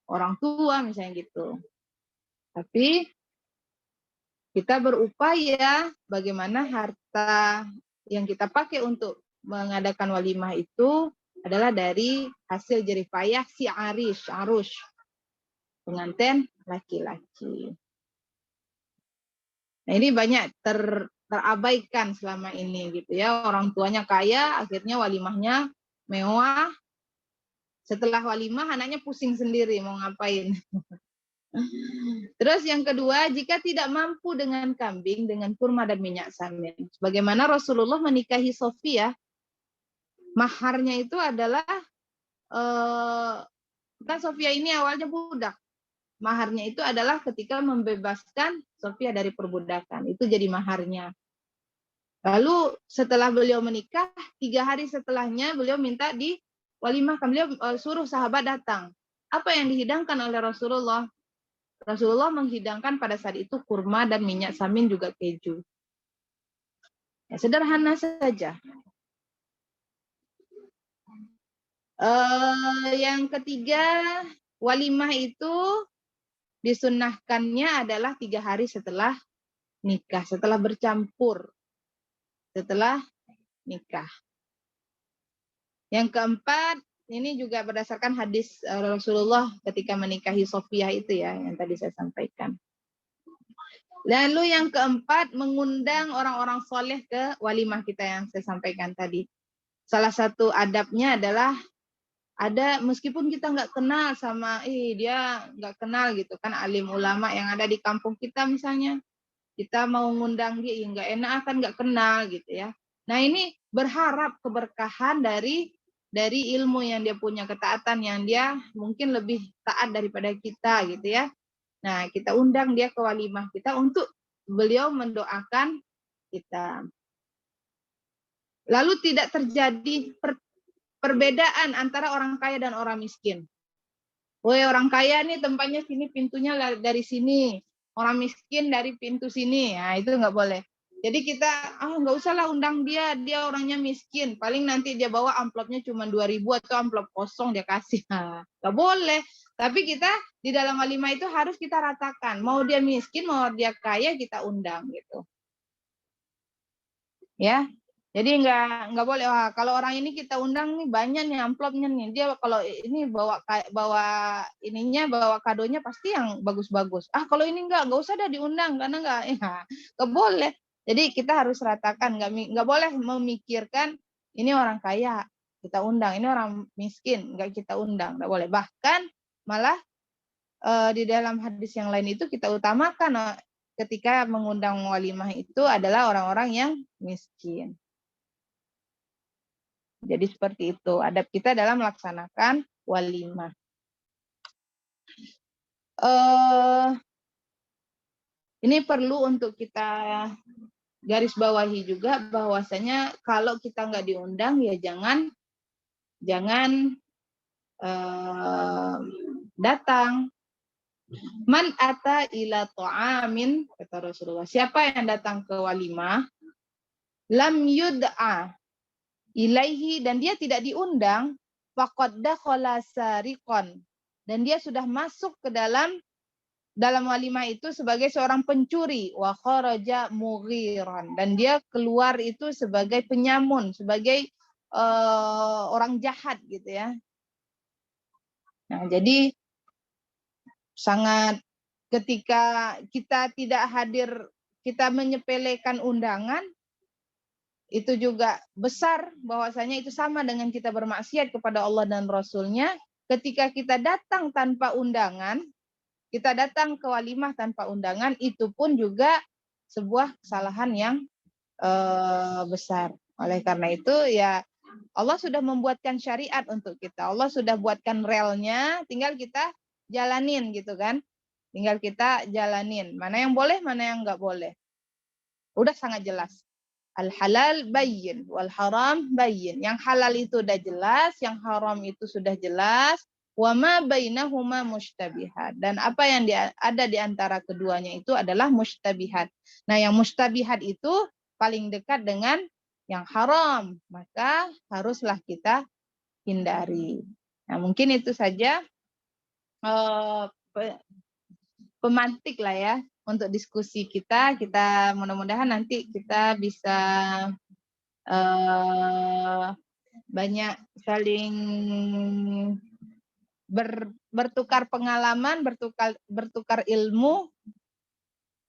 orang tua misalnya gitu. Tapi kita berupaya bagaimana harta yang kita pakai untuk mengadakan walimah itu adalah dari hasil jeripayah si arush, pengantin laki-laki. Nah, ini banyak terabaikan selama ini gitu ya. Orang tuanya kaya, akhirnya walimahnya mewah. Setelah walimah anaknya pusing sendiri mau ngapain. Terus yang kedua, jika tidak mampu dengan kambing, dengan kurma dan minyak samin. Sebagaimana Rasulullah menikahi Sofia, maharnya itu adalah kan Sofia ini awalnya budak. Maharnya itu adalah ketika membebaskan Sofia dari perbudakan. Itu jadi maharnya. Lalu setelah beliau menikah, 3 hari setelahnya beliau minta di walimahkan. Beliau suruh sahabat datang. Apa yang dihidangkan oleh Rasulullah? Rasulullah menghidangkan pada saat itu kurma dan minyak samin juga keju. Ya, sederhana saja. Yang ketiga, walimah itu disunnahkannya adalah 3 hari setelah nikah, setelah bercampur, setelah nikah. Yang keempat, ini juga berdasarkan hadis Rasulullah ketika menikahi Sofia itu ya, yang tadi saya sampaikan. Lalu yang keempat, mengundang orang-orang soleh ke walimah kita yang saya sampaikan tadi. Salah satu adabnya adalah meskipun kita nggak kenal sama, dia nggak kenal gitu kan, alim ulama yang ada di kampung kita misalnya, kita mau ngundang dia, nggak enak kan nggak kenal gitu ya. Nah, ini berharap keberkahan dari ilmu yang dia punya, ketaatan yang dia mungkin lebih taat daripada kita gitu ya. Nah, kita undang dia ke walimah kita untuk beliau mendoakan kita. Lalu tidak terjadi perbedaan antara orang kaya dan orang miskin. Woi, orang kaya nih tempatnya sini, pintunya dari sini. Orang miskin dari pintu sini. Nah, itu nggak boleh. Jadi kita, nggak usah lah undang dia orangnya miskin. Paling nanti dia bawa amplopnya cuma 2.000 atau amplop kosong dia kasih. Nah, nggak boleh. Tapi kita di dalam walimah itu harus kita ratakan. Mau dia miskin, mau dia kaya, kita undang gitu. ya. Jadi nggak boleh, wah kalau orang ini kita undang nih banyak nih amplopnya nih, dia kalau ini bawa ininya, bawa kadonya pasti yang bagus-bagus. Ah kalau ini nggak usah dah diundang karena nggak boleh. Jadi kita harus ratakan, nggak boleh memikirkan ini orang kaya kita undang, ini orang miskin nggak kita undang, nggak boleh. Bahkan malah di dalam hadis yang lain itu kita utamakan ketika mengundang walimah itu adalah orang-orang yang miskin. Jadi seperti itu adab kita dalam melaksanakan walimah. Ini perlu untuk kita garis bawahi juga bahwasanya kalau kita nggak diundang ya jangan datang. Man ata ila ta'amin, kata Rasulullah, siapa yang datang ke walimah lam yud'a ilaihi, dan dia tidak diundang, faqad dakhala sariqan, dan dia sudah masuk ke dalam walimah itu sebagai seorang pencuri, wa kharaja mughiran, dan dia keluar itu sebagai penyamun, sebagai orang jahat gitu ya. Nah, jadi sangat ketika kita tidak hadir, kita menyepelekan undangan, itu juga besar bahwasanya itu sama dengan kita bermaksiat kepada Allah dan Rasul-Nya. Ketika kita datang tanpa undangan, kita datang ke walimah tanpa undangan, itu pun juga sebuah kesalahan yang besar. Oleh karena itu ya Allah sudah membuatkan syariat untuk kita. Allah sudah buatkan relnya, tinggal kita jalanin gitu kan. Tinggal kita jalanin. Mana yang boleh, mana yang nggak boleh. Udah sangat jelas. Al-halal bayyin, wal haram bayyin. Yang halal itu udah jelas, yang haram itu sudah jelas. Wa ma bainahuma mushtabihat. Dan apa yang ada di antara keduanya itu adalah mushtabihat. Nah, yang mushtabihat itu paling dekat dengan yang haram. Maka haruslah kita hindari. Nah, mungkin itu saja pemantik lah ya untuk diskusi kita. Kita mudah-mudahan nanti kita bisa banyak saling bertukar pengalaman, bertukar ilmu.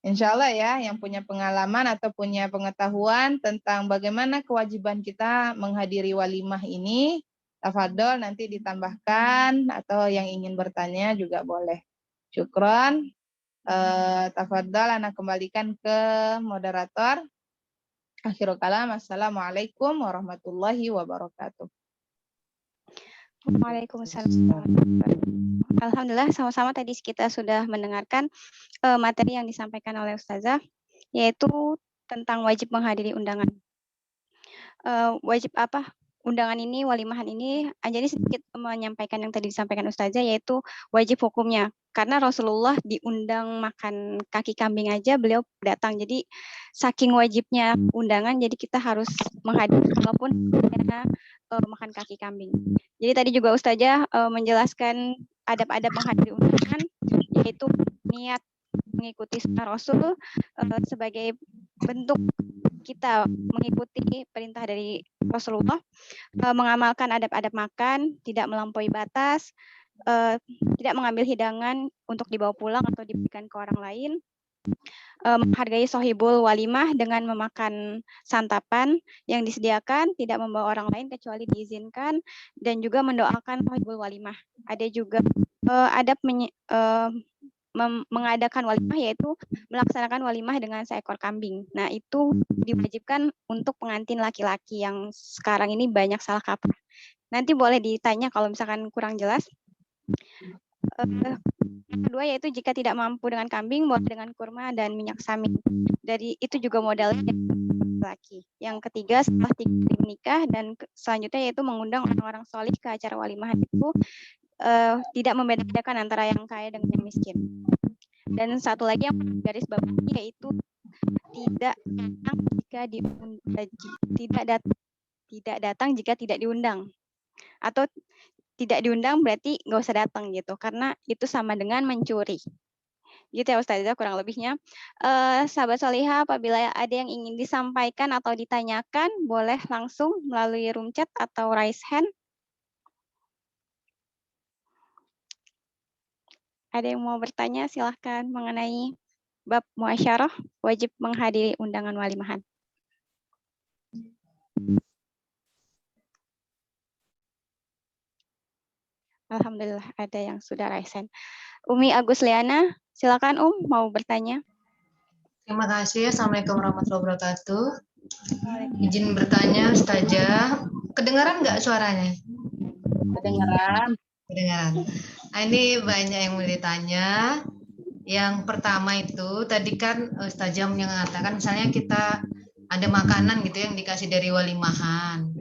Insya Allah ya, yang punya pengalaman atau punya pengetahuan tentang bagaimana kewajiban kita menghadiri walimah ini, tafadhol nanti ditambahkan, atau yang ingin bertanya juga boleh. Syukron. Tafadhol, ana kembalikan ke moderator. Akhirul kalam, assalamualaikum warahmatullahi wabarakatuh.
Waalaikumsalam. Alhamdulillah, sama-sama tadi kita sudah mendengarkan materi yang disampaikan oleh Ustazah, yaitu tentang wajib menghadiri undangan. Wajib apa? Undangan ini, walimahan ini, Anjani sedikit menyampaikan yang tadi disampaikan Ustazah, yaitu wajib hukumnya. Karena Rasulullah diundang makan kaki kambing aja, beliau datang. Jadi saking wajibnya undangan, jadi kita harus menghadiri walaupun makan kaki kambing. Jadi tadi juga Ustazah menjelaskan adab-adab menghadiri undangan, yaitu niat mengikuti sunnah Rasul sebagai bentuk kita mengikuti perintah dari Rasulullah, mengamalkan adab-adab makan, tidak melampaui batas, tidak mengambil hidangan untuk dibawa pulang atau diberikan ke orang lain, menghargai sohibul walimah dengan memakan santapan yang disediakan, tidak membawa orang lain kecuali diizinkan, dan juga mendoakan sohibul walimah. Ada juga adab mengadakan walimah, yaitu melaksanakan walimah dengan seekor kambing. Nah, itu diwajibkan untuk pengantin laki-laki yang sekarang ini banyak salah kaprah. Nanti boleh ditanya kalau misalkan kurang jelas. Yang kedua yaitu jika tidak mampu dengan kambing, boleh dengan kurma dan minyak samin. Dari itu juga modalnya laki. Yang ketiga, setelah 3 kali menikah, dan selanjutnya yaitu mengundang orang-orang solih ke acara walimah itu, tidak membedakan antara yang kaya dengan yang miskin. Dan satu lagi yang garis bawahi yaitu tidak datang jika tidak datang jika tidak diundang, atau tidak diundang berarti nggak usah datang gitu, karena itu sama dengan mencuri. Gitu ya Ustazah kurang lebihnya. Sahabat Solihah, apabila ada yang ingin disampaikan atau ditanyakan, boleh langsung melalui room chat atau raise hand. Ada yang mau bertanya, silahkan mengenai bab muasyarah, wajib menghadiri undangan walimahan. Alhamdulillah ada yang sudah raise hand. Umi Agus Liana, silakan mau bertanya.
Terima kasih. Assalamualaikum warahmatullahi wabarakatuh. Izin bertanya, Ustazah. Kedengaran nggak suaranya?
Kedengaran.
Kedengaran. Nah, ini banyak yang mau ditanya. Yang pertama itu, tadi kan Ustazah mengatakan misalnya kita ada makanan gitu yang dikasih dari walimahan.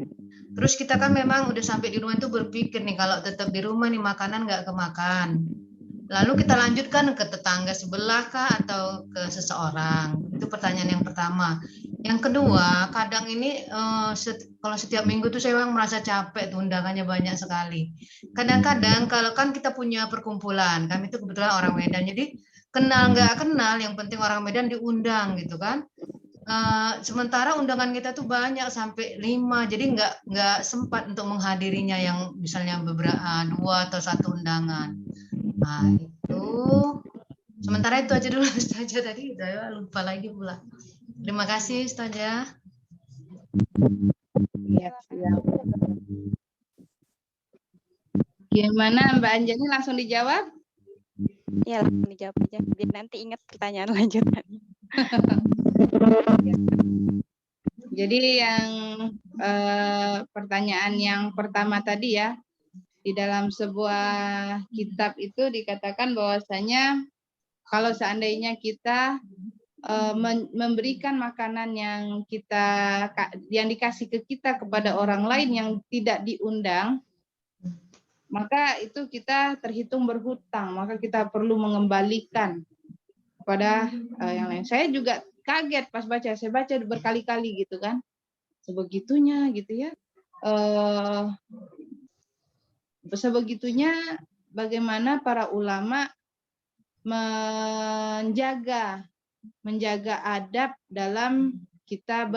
Terus kita kan memang udah sampai di rumah itu berpikir nih, kalau tetap di rumah nih makanan nggak kemakan. Lalu kita lanjutkan ke tetangga sebelah kah atau ke seseorang? Itu pertanyaan yang pertama. Yang kedua, kadang ini kalau setiap minggu tuh saya memang merasa capek tuh, undangannya banyak sekali. Kadang-kadang kalau kan kita punya perkumpulan, kami itu kebetulan orang Medan, jadi kenal nggak kenal, yang penting orang Medan diundang gitu kan. Sementara undangan kita tuh banyak sampai 5, jadi nggak sempat untuk menghadirinya yang misalnya beberapa 2 atau 1 undangan. Nah, itu sementara itu aja dulu Ustazah, tadi udah lupa lagi pula. Terima kasih Ustazah.
Iya, siap. Gimana Mbak Anjani, langsung dijawab?
Iya, langsung dijawab aja, biar nanti ingat pertanyaan lanjutan.
Jadi yang pertanyaan yang pertama tadi ya, di dalam sebuah kitab itu dikatakan bahwasanya kalau seandainya kita memberikan makanan yang dikasih ke kita kepada orang lain yang tidak diundang, maka itu kita terhitung berhutang, maka kita perlu mengembalikan kepada yang lain. Saya juga kaget pas baca, saya baca berkali-kali gitu kan, sebegitunya gitu ya. Sebegitunya bagaimana para ulama menjaga adab dalam kita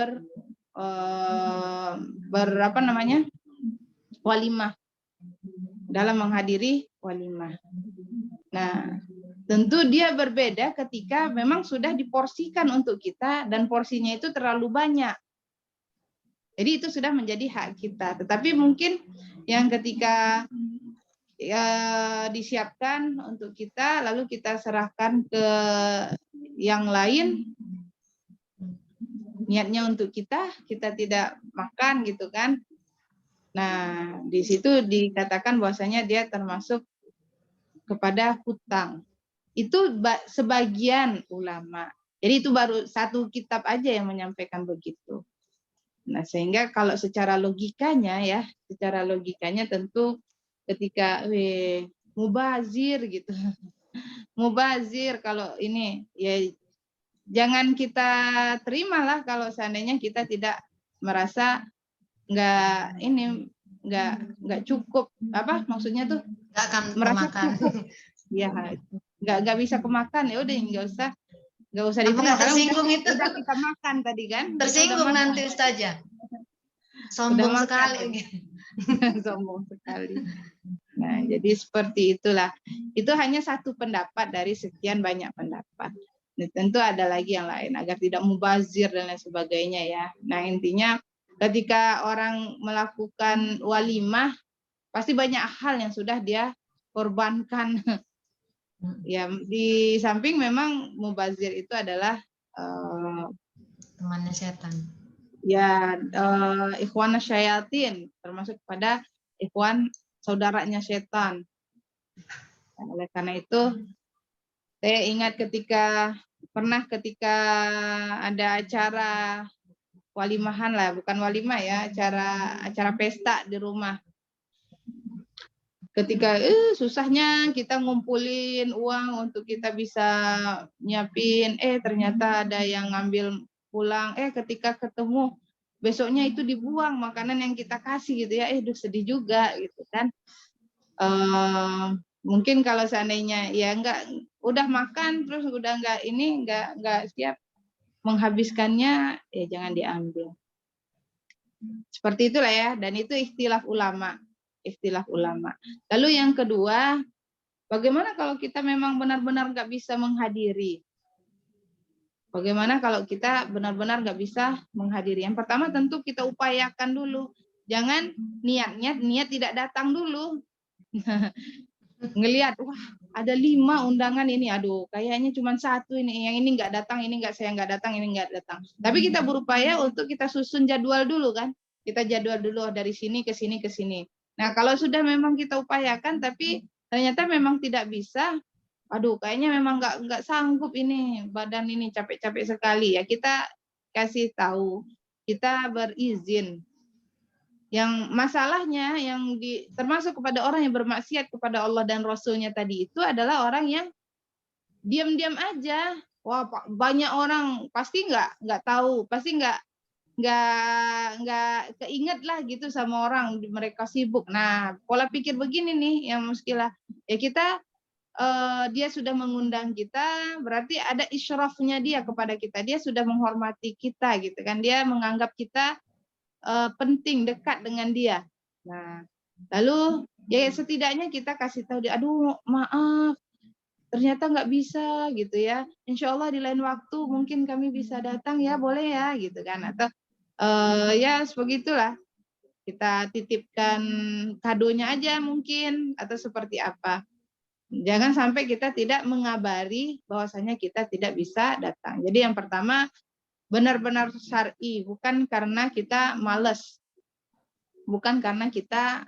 walimah, dalam menghadiri walimah. Nah, tentu dia berbeda ketika memang sudah diporsikan untuk kita dan porsinya itu terlalu banyak. Jadi itu sudah menjadi hak kita. Tetapi mungkin yang ketika disiapkan untuk kita, lalu kita serahkan ke yang lain, niatnya untuk kita tidak makan gitu kan. Nah, di situ dikatakan bahwasanya dia termasuk kepada hutang. Itu sebagian ulama. Jadi itu baru satu kitab aja yang menyampaikan begitu. Nah, sehingga kalau secara logikanya tentu ketika mubazir gitu. Mubazir kalau ini ya jangan kita terimalah kalau seandainya kita tidak merasa nggak cukup, apa maksudnya tuh,
Nggak akan
merasa
kemakan.
cukup. Ya, nggak bisa kemakan, ya udah nggak usah
Apa
diterima.
nggak tersinggung itu?
Udah kita makan tadi kan.
Tersinggung nanti Ustazah. Sombong sekali.
Sombong sekali. Nah, jadi seperti itulah. Itu hanya satu pendapat dari sekian banyak pendapat. Nah, tentu ada lagi yang lain agar tidak mubazir dan lain sebagainya ya. Nah, intinya ketika orang melakukan walimah pasti banyak hal yang sudah dia korbankan. Ya, di samping memang mubazir itu adalah
temannya setan.
Ya, ikhwan syayatin, termasuk pada ikhwan saudaranya setan. Nah, oleh karena itu, saya ingat ketika ada acara walimahan lah, bukan walimah ya, acara pesta di rumah. Ketika susahnya kita ngumpulin uang untuk kita bisa nyiapin, ternyata ada yang ngambil pulang, ketika ketemu besoknya itu dibuang makanan yang kita kasih gitu ya, sedih juga gitu kan. Mungkin kalau seandainya ya udah makan terus udah nggak siap menghabiskannya, ya jangan diambil. Seperti itulah ya, dan itu ikhtilaf ulama. Lalu yang kedua, bagaimana kalau kita memang benar-benar nggak bisa menghadiri? Bagaimana kalau kita benar-benar nggak bisa menghadiri? Yang pertama tentu kita upayakan dulu. Jangan niat tidak datang dulu. Ngelihat, wah ada 5 undangan ini, aduh kayaknya cuma 1 ini, yang ini nggak datang, ini saya nggak datang, ini nggak datang. Tapi kita berupaya untuk kita susun jadwal dulu kan. Kita jadwal dulu dari sini ke sini ke sini. Nah kalau sudah memang kita upayakan, tapi ternyata memang tidak bisa, aduh kayaknya memang nggak sanggup ini, badan ini capek-capek sekali ya, kita kasih tahu, kita berizin. Yang masalahnya yang termasuk kepada orang yang bermaksiat kepada Allah dan Rasulnya tadi itu adalah orang yang diam-diam aja. Wah banyak orang pasti nggak tahu, pasti nggak keinget lah gitu sama orang, mereka sibuk. Nah pola pikir begini nih yang muskilah ya, kita dia sudah mengundang kita, berarti ada isyrafnya dia kepada kita, dia sudah menghormati kita gitu kan, dia menganggap kita penting, dekat dengan dia. Nah lalu ya setidaknya kita kasih tahu dia, aduh maaf ternyata nggak bisa gitu ya, insya Allah di lain waktu mungkin kami bisa datang ya, boleh ya gitu kan, atau ya sebegitulah, kita titipkan kadonya aja mungkin, atau seperti apa. Jangan sampai kita tidak mengabari bahwasanya kita tidak bisa datang. Jadi yang pertama benar-benar syar'i, bukan karena kita malas, bukan karena kita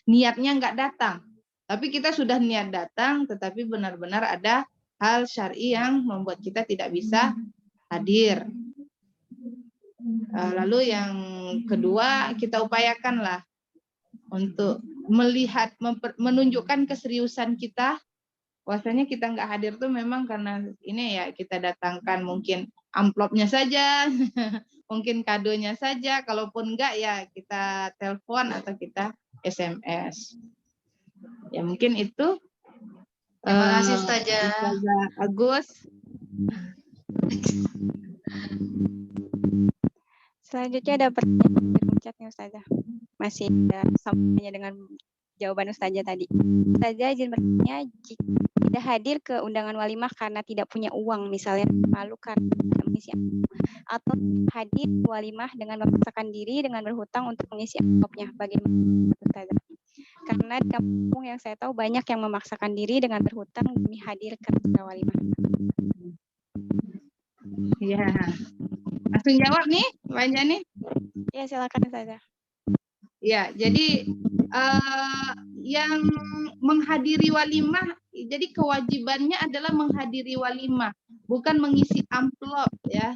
niatnya nggak datang, tapi kita sudah niat datang, tetapi benar-benar ada hal syar'i yang membuat kita tidak bisa hadir. Lalu yang kedua, kita upayakanlah untuk melihat, menunjukkan keseriusan kita, bahwasanya kita nggak hadir tuh memang karena ini ya, kita datangkan mungkin amplopnya saja, mungkin kadonya saja, kalaupun enggak ya kita telepon atau kita SMS. Ya mungkin itu.
Terima kasih Ustazah.
Ustazah Agus.
Selanjutnya ada pertanyaan di chatnya Ustazah. Masih ada samanya dengan jawaban Ustazah tadi. Ustazah izin bertanya, jika tidak hadir ke undangan walimah karena tidak punya uang, misalnya malu karena tidak mengisi amplop, atau hadir walimah dengan memaksakan diri dengan berhutang untuk mengisi amplopnya, bagaimana Ustazah? Karena di kampung yang saya tahu banyak yang memaksakan diri dengan berhutang demi hadir ke acara walimah.
Ya, langsung jawab nih, Mbak Anjani.
Ya silakan Ustazah.
Ya, jadi yang menghadiri walimah, jadi kewajibannya adalah menghadiri walimah, bukan mengisi amplop ya.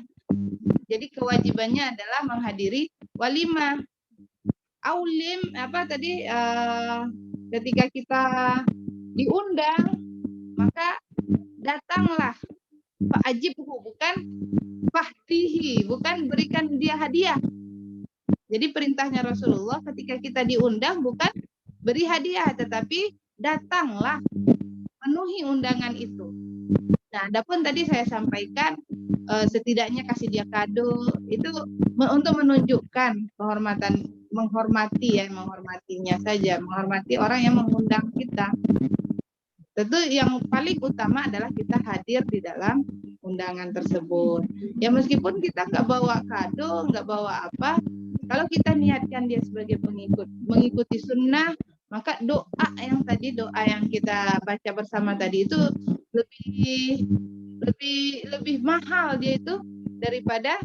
Jadi kewajibannya adalah menghadiri walimah. Aulim apa tadi, ketika kita diundang maka datanglah, fa'ajibhu, bukan fahtihi, bukan berikan dia hadiah. Jadi perintahnya Rasulullah ketika kita diundang bukan beri hadiah, tetapi datanglah, penuhi undangan itu. Nah, adapun tadi saya sampaikan setidaknya kasih dia kado, itu untuk menunjukkan penghormatan, menghormatinya saja, menghormati orang yang mengundang kita. Tentu yang paling utama adalah kita hadir di dalam undangan tersebut. Ya meskipun kita nggak bawa kado, nggak bawa apa, kalau kita niatkan dia sebagai pengikut, mengikuti sunnah, maka doa yang kita baca bersama tadi itu lebih mahal dia itu daripada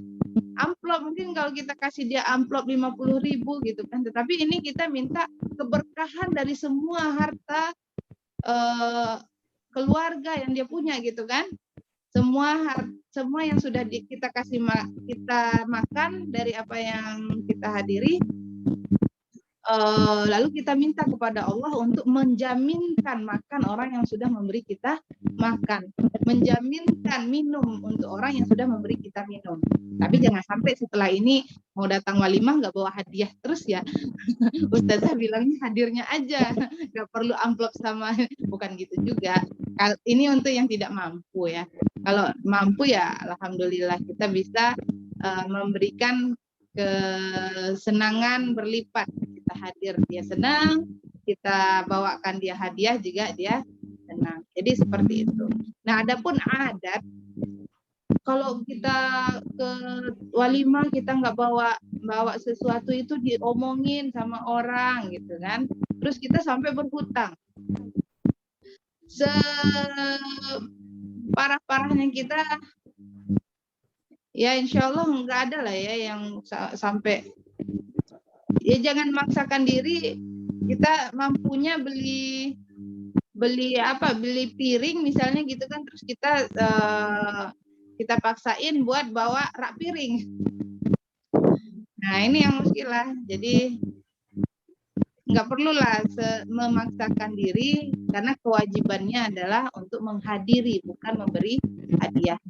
amplop. Mungkin kalau kita kasih dia amplop 50.000 gitu kan, tetapi ini kita minta keberkahan dari semua harta keluarga yang dia punya gitu kan, semua yang sudah kita kasih kita makan dari apa yang kita hadiri, lalu kita minta kepada Allah untuk menjaminkan makan orang yang sudah memberi kita makan, menjaminkan minum untuk orang yang sudah memberi kita minum. Tapi jangan sampai setelah ini mau datang walimah nggak bawa hadiah terus ya. Ustazah bilangnya hadirnya aja, nggak perlu amplop sama, bukan gitu juga. Ini untuk yang tidak mampu ya. Kalau mampu ya alhamdulillah kita bisa memberikan kesenangan berlipat. Kita hadir dia senang, kita bawakan dia hadiah juga dia senang. Jadi seperti itu. Nah, adapun adat, kalau kita ke walimah kita nggak bawa sesuatu itu diomongin sama orang gitu kan. Terus kita sampai berhutang. Separah-parahnya kita ya insya Allah nggak ada lah ya yang sampai, ya jangan maksakan diri. Kita mampunya beli piring misalnya gitu kan, terus kita paksain buat bawa rak piring. Nah ini yang muskilah. Jadi nggak perlulah memaksakan diri, karena kewajibannya adalah untuk menghadiri bukan memberi hadiah.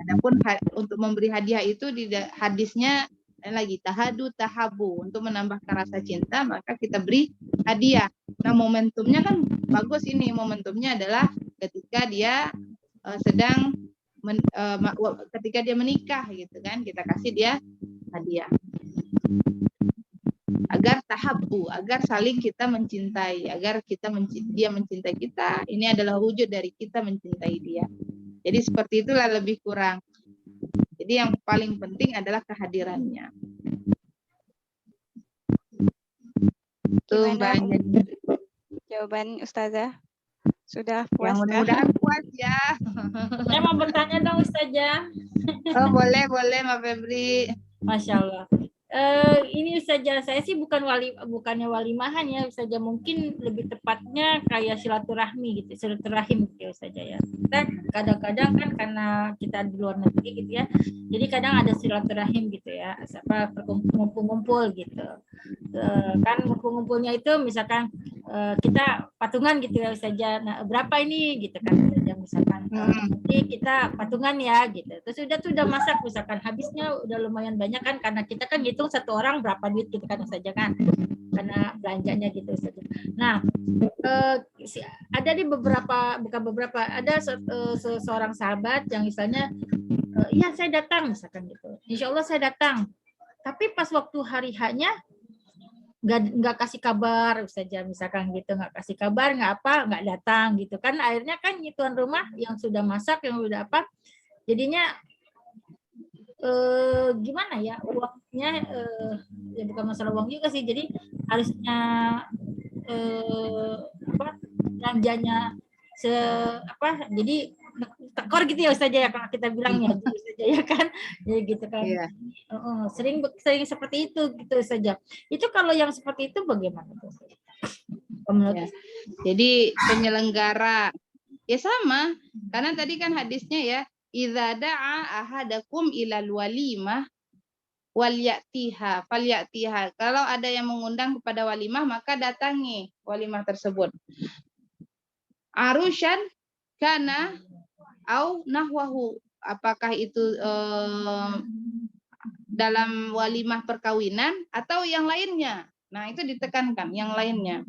Adapun untuk memberi hadiah itu di hadisnya lagi tahadu tahabu, untuk menambahkan rasa cinta maka kita beri hadiah. Nah momentumnya kan bagus, ini momentumnya adalah ketika dia ketika dia menikah gitu kan, kita kasih dia hadiah agar tahabu, agar saling kita mencintai, agar dia mencintai kita. Ini adalah wujud dari kita mencintai dia. Jadi seperti itulah lebih kurang. Jadi yang paling penting adalah kehadirannya. Itu banyak
jawaban Ustazah. Sudah
yang
puas kah?
mudah-mudahan puas ya.
Saya mau bertanya dong Ustazah.
Oh boleh Mbak Febri.
Masya Allah. Ini Ustazah, saya sih bukannya walimahan ya Ustazah, mungkin lebih tepatnya kayak silaturahmi gitu, silaturahim gitu Ustazah ya. Kita kadang-kadang kan karena kita di luar negeri gitu ya, jadi kadang ada silaturahim gitu ya, ngumpul-ngumpul gitu. Kan ngumpul-ngumpulnya itu misalkan kita patungan gitu ya Ustazah, nah berapa ini gitu kan Ustazah, misalkan nanti kita patungan ya gitu, terus udah masak misalkan, habisnya udah lumayan banyak kan, karena kita kan hitung satu orang berapa duit gitu kan Ustazah kan, karena belanjanya gitu Ustazah. Nah ada di ada seorang sahabat yang misalnya ya saya datang misalkan gitu, insya Allah saya datang, tapi pas waktu hari hanya nggak kasih kabar Ustazah, misalkan gitu, nggak kasih kabar, nggak datang gitu kan, akhirnya kan tuan rumah yang sudah masak, yang udah apa, jadinya gimana ya, uangnya ya bukan masalah uang juga sih, jadi harusnya belanjanya jadi tekor gitu ya Ustazah ya, kalau kita bilangnya Ustazah ya kan, ya gitu kan.
Iya.
Sering seperti itu gitu Ustazah. Itu kalau yang seperti itu bagaimana
Ya. Jadi penyelenggara ya sama, karena tadi kan hadisnya ya, idza da'a ahadakum ilal walimah falyatiha. Kalau ada yang mengundang kepada walimah maka datangi walimah tersebut. Arusyan kana au nahwahu, apakah itu dalam walimah perkawinan atau yang lainnya. Nah, itu ditekankan yang lainnya.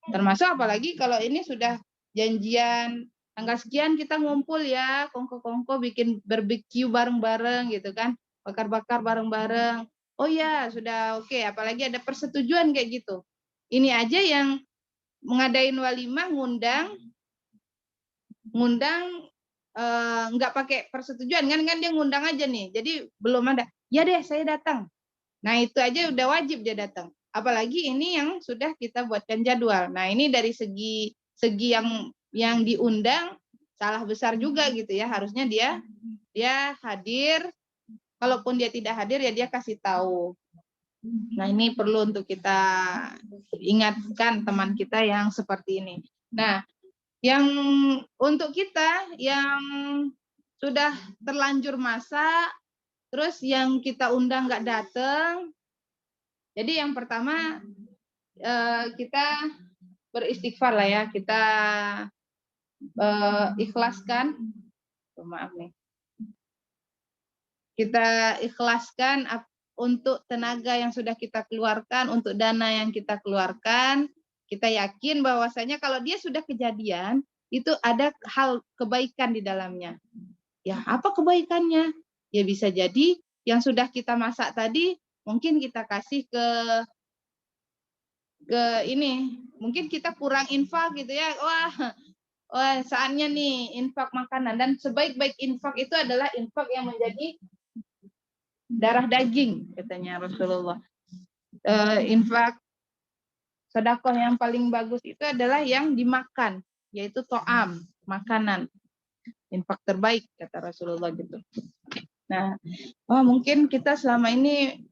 Termasuk apalagi kalau ini sudah janjian tanggal sekian kita ngumpul ya, kongko-kongko bikin barbecue bareng-bareng gitu kan, bakar-bakar bareng-bareng. Oh ya, sudah oke, apalagi ada persetujuan kayak gitu. Ini aja yang mengadain walimah ngundang nggak pakai persetujuan kan dia ngundang aja nih, jadi belum ada, ya deh saya datang. Nah itu aja udah wajib dia datang, apalagi ini yang sudah kita buatkan jadwal. Nah ini dari segi yang diundang salah besar juga gitu ya, harusnya dia hadir, kalaupun dia tidak hadir ya dia kasih tahu. Nah ini perlu untuk kita ingatkan teman kita yang seperti ini. Nah yang untuk kita yang sudah terlanjur masa, terus yang kita undang nggak datang, jadi yang pertama kita beristighfar lah ya, kita ikhlaskan, maaf nih, kita ikhlaskan untuk tenaga yang sudah kita keluarkan, untuk dana yang kita keluarkan. Kita yakin bahwasanya kalau dia sudah kejadian, itu ada hal kebaikan di dalamnya. Ya, apa kebaikannya? Ya bisa jadi yang sudah kita masak tadi, mungkin kita kasih ke ini, mungkin kita kurang infak gitu ya. Wah, saatnya nih infak makanan, dan sebaik-baik infak itu adalah infak yang menjadi darah daging, katanya Rasulullah. Infak sedekah yang paling bagus itu adalah yang dimakan, yaitu to'am, makanan. Infak terbaik, kata Rasulullah gitu. Nah, mungkin kita selama ini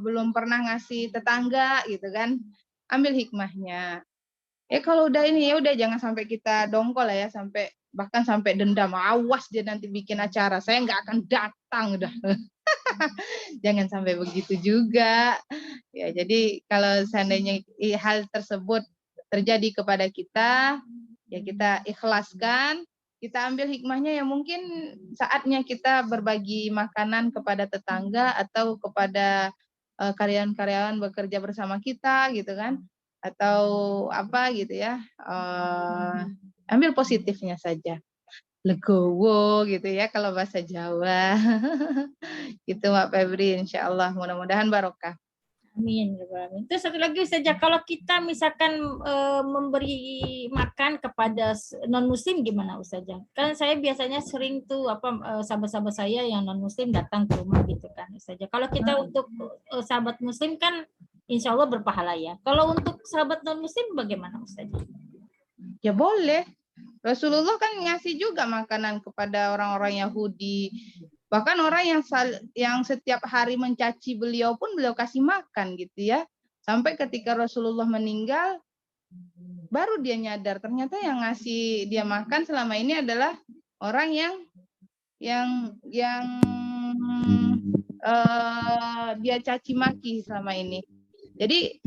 belum pernah ngasih tetangga gitu kan. Ambil hikmahnya. Kalau udah ini ya udah, jangan sampai kita dongkol ya, bahkan sampai dendam. Awas dia nanti bikin acara, saya nggak akan datang udah. Jangan sampai begitu juga. Ya, jadi kalau seandainya hal tersebut terjadi kepada kita, ya kita ikhlaskan, kita ambil hikmahnya, ya mungkin saatnya kita berbagi makanan kepada tetangga atau kepada karyawan-karyawan bekerja bersama kita gitu kan, atau apa gitu ya. Ambil positifnya saja. Legowo gitu ya kalau bahasa Jawa. Gitu Mbak Febri, insya Allah mudah-mudahan barokah.
Amin. Terus satu lagi saja, kalau kita misalkan memberi makan kepada non muslim gimana Ustazah? Kan saya biasanya sering tuh sahabat-sahabat saya yang non muslim datang ke rumah gitu kan Ustazah. Kalau kita untuk sahabat muslim kan insya Allah berpahala ya. Kalau untuk sahabat non muslim bagaimana Ustazah?
Ya boleh. Rasulullah kan ngasih juga makanan kepada orang-orang Yahudi. Bahkan orang yang setiap hari mencaci beliau pun beliau kasih makan gitu ya. Sampai ketika Rasulullah meninggal, baru dia nyadar ternyata yang ngasih dia makan selama ini adalah orang yang dia caci maki selama ini. Jadi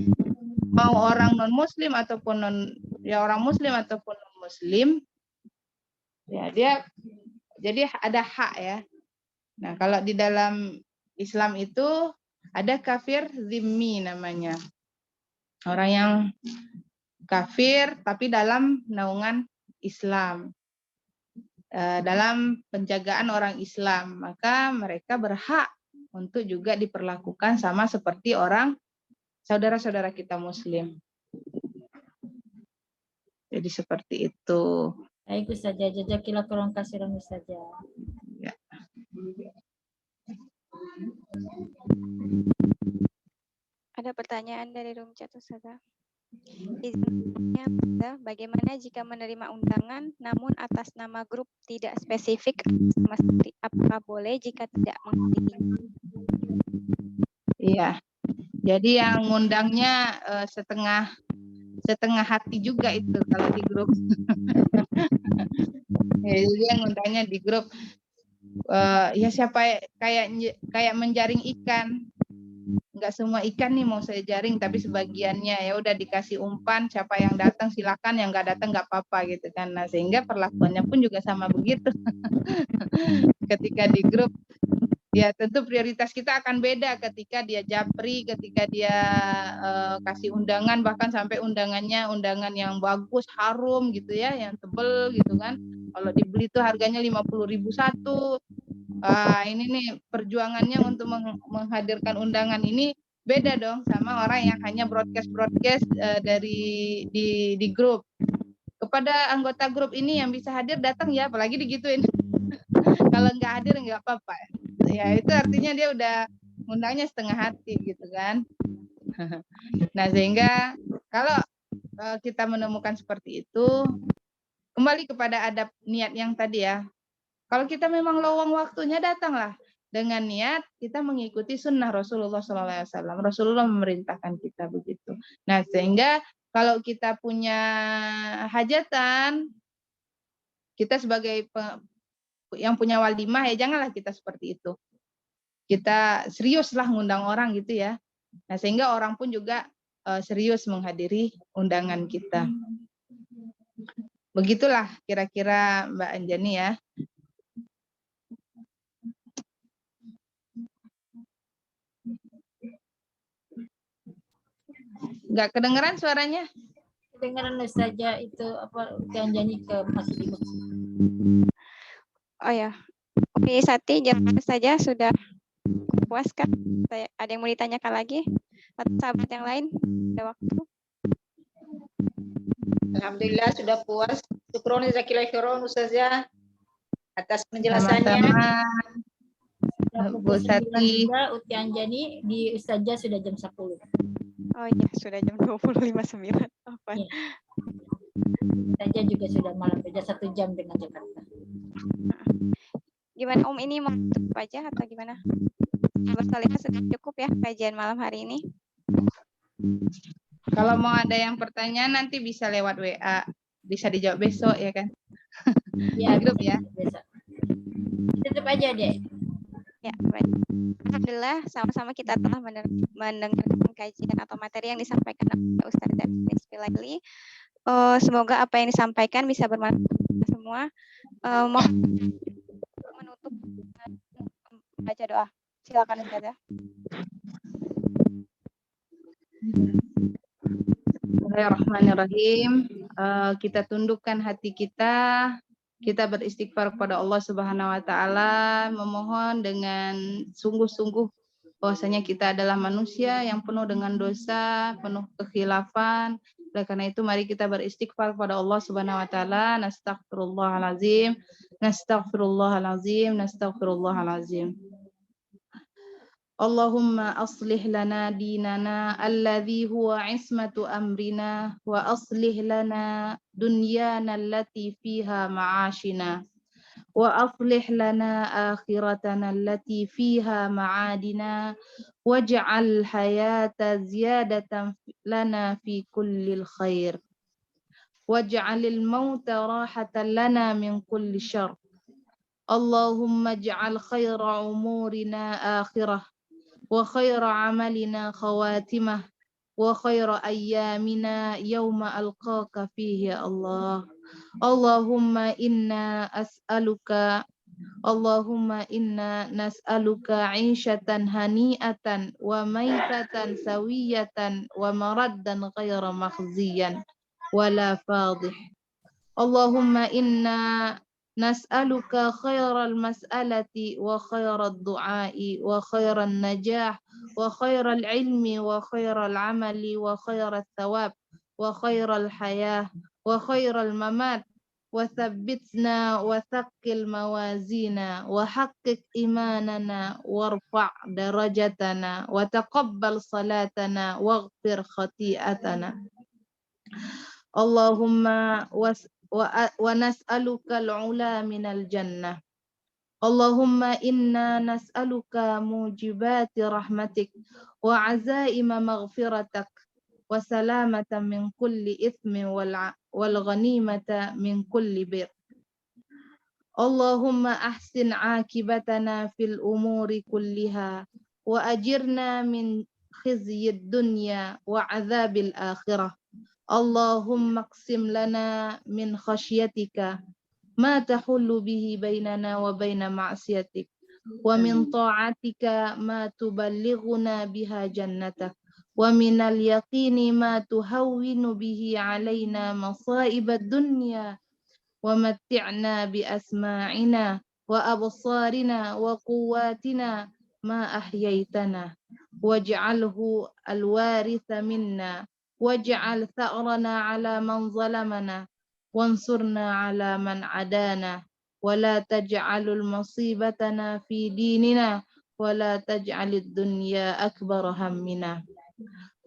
mau orang non muslim ataupun orang muslim ataupun non muslim, ya dia jadi ada hak ya. Nah, kalau di dalam Islam itu ada kafir zimmi namanya. Orang yang kafir tapi dalam naungan Islam. Dalam penjagaan orang Islam, maka mereka berhak untuk juga diperlakukan sama seperti orang saudara-saudara kita muslim. Jadi seperti itu.
Baik Ustazah, jazakillah khairan katsiran Ustazah.
Ya.
Ada pertanyaan dari room chat Ustazah. Izinnya, bagaimana jika menerima undangan namun atas nama grup tidak spesifik sama sekali? Apakah boleh jika tidak menghadiri?
Iya. Jadi yang ngundangnya setengah hati juga itu kalau di grup. Ya, jadi yang ngundangnya di grup ya siapa kayak menjaring ikan. Enggak semua ikan nih mau saya jaring, tapi sebagiannya ya udah dikasih umpan, siapa yang datang silakan, yang enggak datang enggak apa-apa gitu kan. Nah, sehingga perlakuannya pun juga sama begitu. Ketika di grup, ya tentu prioritas kita akan beda ketika dia japri, ketika dia kasih undangan, bahkan sampai undangan yang bagus, harum gitu ya, yang tebel gitu kan. Kalau dibeli tuh harganya 50.000 satu. Ini nih perjuangannya untuk menghadirkan undangan ini beda dong sama orang yang hanya broadcast dari di grup. Kepada anggota grup ini yang bisa hadir datang ya, apalagi digituin. Kalau nggak hadir nggak apa-apa. Ya itu artinya dia udah undangnya setengah hati gitu kan. Nah sehingga kalau kita menemukan seperti itu, kembali kepada adab niat yang tadi ya. Kalau kita memang lowong waktunya, datanglah dengan niat kita mengikuti sunnah Rasulullah SAW. Rasulullah memerintahkan kita begitu. Nah, sehingga kalau kita punya hajatan, kita sebagai yang punya walimah ya janganlah kita seperti itu. Kita seriuslah ngundang orang gitu ya. Nah, sehingga orang pun juga serius menghadiri undangan kita. Begitulah kira-kira Mbak Anjani ya. Nggak kedengeran suaranya?
Kedengaran saja itu apa janji ke masih di
Oh ya, Oke Sati, jawab saja sudah puas kan? Ada yang mau ditanyakan lagi? Atau sahabat yang lain? Ada waktu?
Alhamdulillah sudah puas. Syukron jazakallahu khairan Ustazah atas penjelasannya.
Sama-sama. Bu Sati.
Uti Anjani di Ustazah sudah jam 10.
Oh iya, sudah jam 25.09. Apa?
Ya. Ustazah juga sudah malam, beda 1 jam dengan Jakarta.
Gimana ini mau tutup aja atau gimana? Bersalina sudah cukup ya kajian malam hari ini.
Kalau mau ada yang pertanyaan nanti bisa lewat WA, bisa dijawab besok ya kan?
Ya,
Cukup ya.
Besok. Tutup aja deh.
Ya, baik. Alhamdulillah sama-sama kita telah mendengarkan kajian atau materi yang disampaikan oleh Ustazah Laili. Semoga apa yang disampaikan bisa bermanfaat semua. Mohon menutup baca doa. Silakan Ustazah.
Bismillahirrahmanirrahim. Kita tundukkan hati kita beristighfar kepada Allah Subhanahu wa taala, memohon dengan sungguh-sungguh bahwasanya kita adalah manusia yang penuh dengan dosa, penuh kekhilafan. Oleh karena itu mari kita beristighfar kepada Allah Subhanahu wa taala. Nastaghfirullahalazim, nastaghfirullahalazim, nastaghfirullahalazim. Allahumma aslih lana dinana alladhi huwa ismatu amrina wa aslih lana dunyana allati fiha ma'ashina wa aslih lana akhiratana allati fiha ma'adina waj'al hayata ziyadatan lana fi kullil khair waj'alil mauta rahatan lana min kulli syarr. Allahumma ij'al khaira umurina akhirah wa khaira amalina khawatimah wa khaira ayyamina yawma alqaka fihi ya Allah. Allahumma inna nas'aluka 'ishatan hani'atan wa maitatan sawiyatan wa maraddan ghaira makhziyan wala fadih. Allahumma inna nas'aluka khairal mas'alati wa khairal du'ai wa khairal najah wa khairal ilmi wa khairal amali wa khairal thawab wa khairal hayah wa khairal mamat wa thabbitna wa thaqqil mawazina wa haqqik imanana warfa' darajatana wa taqabbal salatana waghfir khati'atana. Allahumma wa nas'aluka al-'ula minal jannah. Allahumma inna nas'aluka mujibati rahmatik wa 'azaima maghfiratak wa salamatan min kulli ithmin wal ghanimata min kulli bir. Allahumma ahsin 'aqibatana fil umuri kulliha wa ajirna min khizyid dunya wa 'adzabil akhirah. Allahumma qsim lana min khasyatika ma tahullu bihi bainana wa baina ma'siyatik wa min ta'atika ma tuballighuna biha jannatak wa minal yaqini ma tuhawwinu bihi alaina masa'ibad dunya wa matti'na bi asma'ina wa absarina wa quwwatina ma ahyaitana waj'alhu alwaritha minna waj'al tha'rana 'ala man zalamana wansurna 'ala man 'adana wa la taj'alul musibatana fi dinina wa la taj'alid dunya akbar hammina.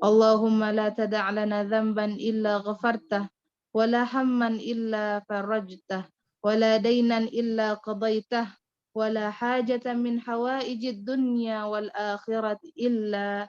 Allahumma la tada' lana dhanban illa ghafartah wa la hamman illa farajtah wa la daynan illa qadaitah wa la hajatan min hawaijid dunya wal akhirati illa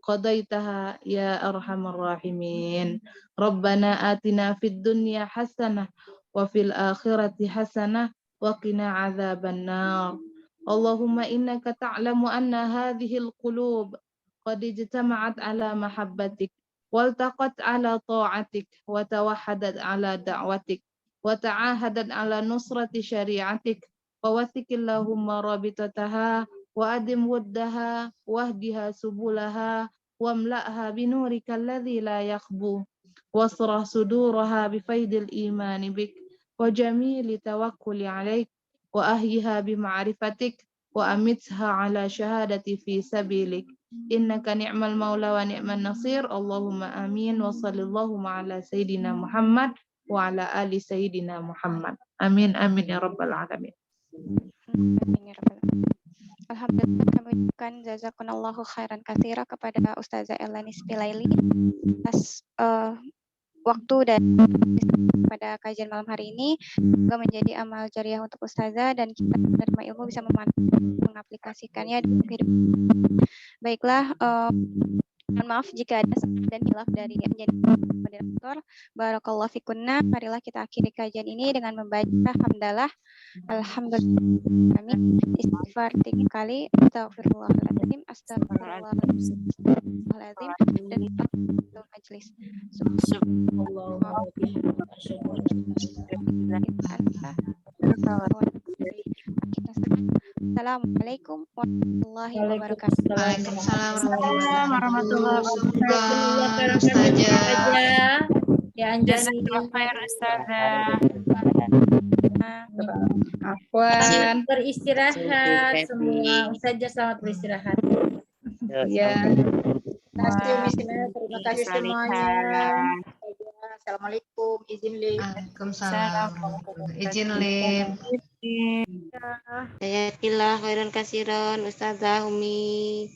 qadaitaha ya arhamar rahimin. Rabbana atina fid dunya hasanah wa fil akhirati hasanah wa qina adzaban nar. Allahumma innaka ta'lamu anna hadhihi al-qulub qad ijtama'at ala mahabbatik والتقت على طاعتك وتوحدت على دعوتك وتعاهدت على نصرة شريعتك ووثق اللهم رابطتها وأدم ودها واهدها سبلها واملأها بنورك الذي لا يخبو واصرح صدورها بفيض الإيمان بك وجميل توكل عليك وأهيها بمعرفتك وأمتها على شهادة في سبيلك إنك نعم المولى ونعم النصير اللهم آمين وصلى اللهم على سيدنا محمد وعلى آل سيدنا محمد آمين آمين يا رب العالمين.
Amin ya rabbal alamin. Alhamdulillah kami ucapkan jazakumullahu khairan katsira kepada Ustazah Elanis Pilaili atas waktu dan pada kajian malam hari ini. Semoga menjadi amal jariah untuk Ustazah dan kita menerima ilmu bisa mengaplikasikannya di kehidupan. Baiklah, mohon maaf jika ada salah dan hilaf dari moderator. Barakallahu fikunna. Marilah kita akhiri kajian ini dengan membaca hamdalah. Alhamdulillah. Amin. Istighfar 3 kali. Astagfirullahaladzim. Astagfirullahaladzim. Dan itu majelis. Assalamualaikum warahmatullahi wabarakatuh.
Waalaikumsalam warahmatullahi
Jazakallah
wabarakatuh.
Ya Anjani.
Afwan.
Beristirahat semua. Ustazah selamat beristirahat.
Ya.
Terima kasih Umi Sina, terima kasih semuanya. Assalamualaikum, izin live.
Waalaikumsalam. Izin live.
Jazakallah khairan kasiran Ustazah Umi.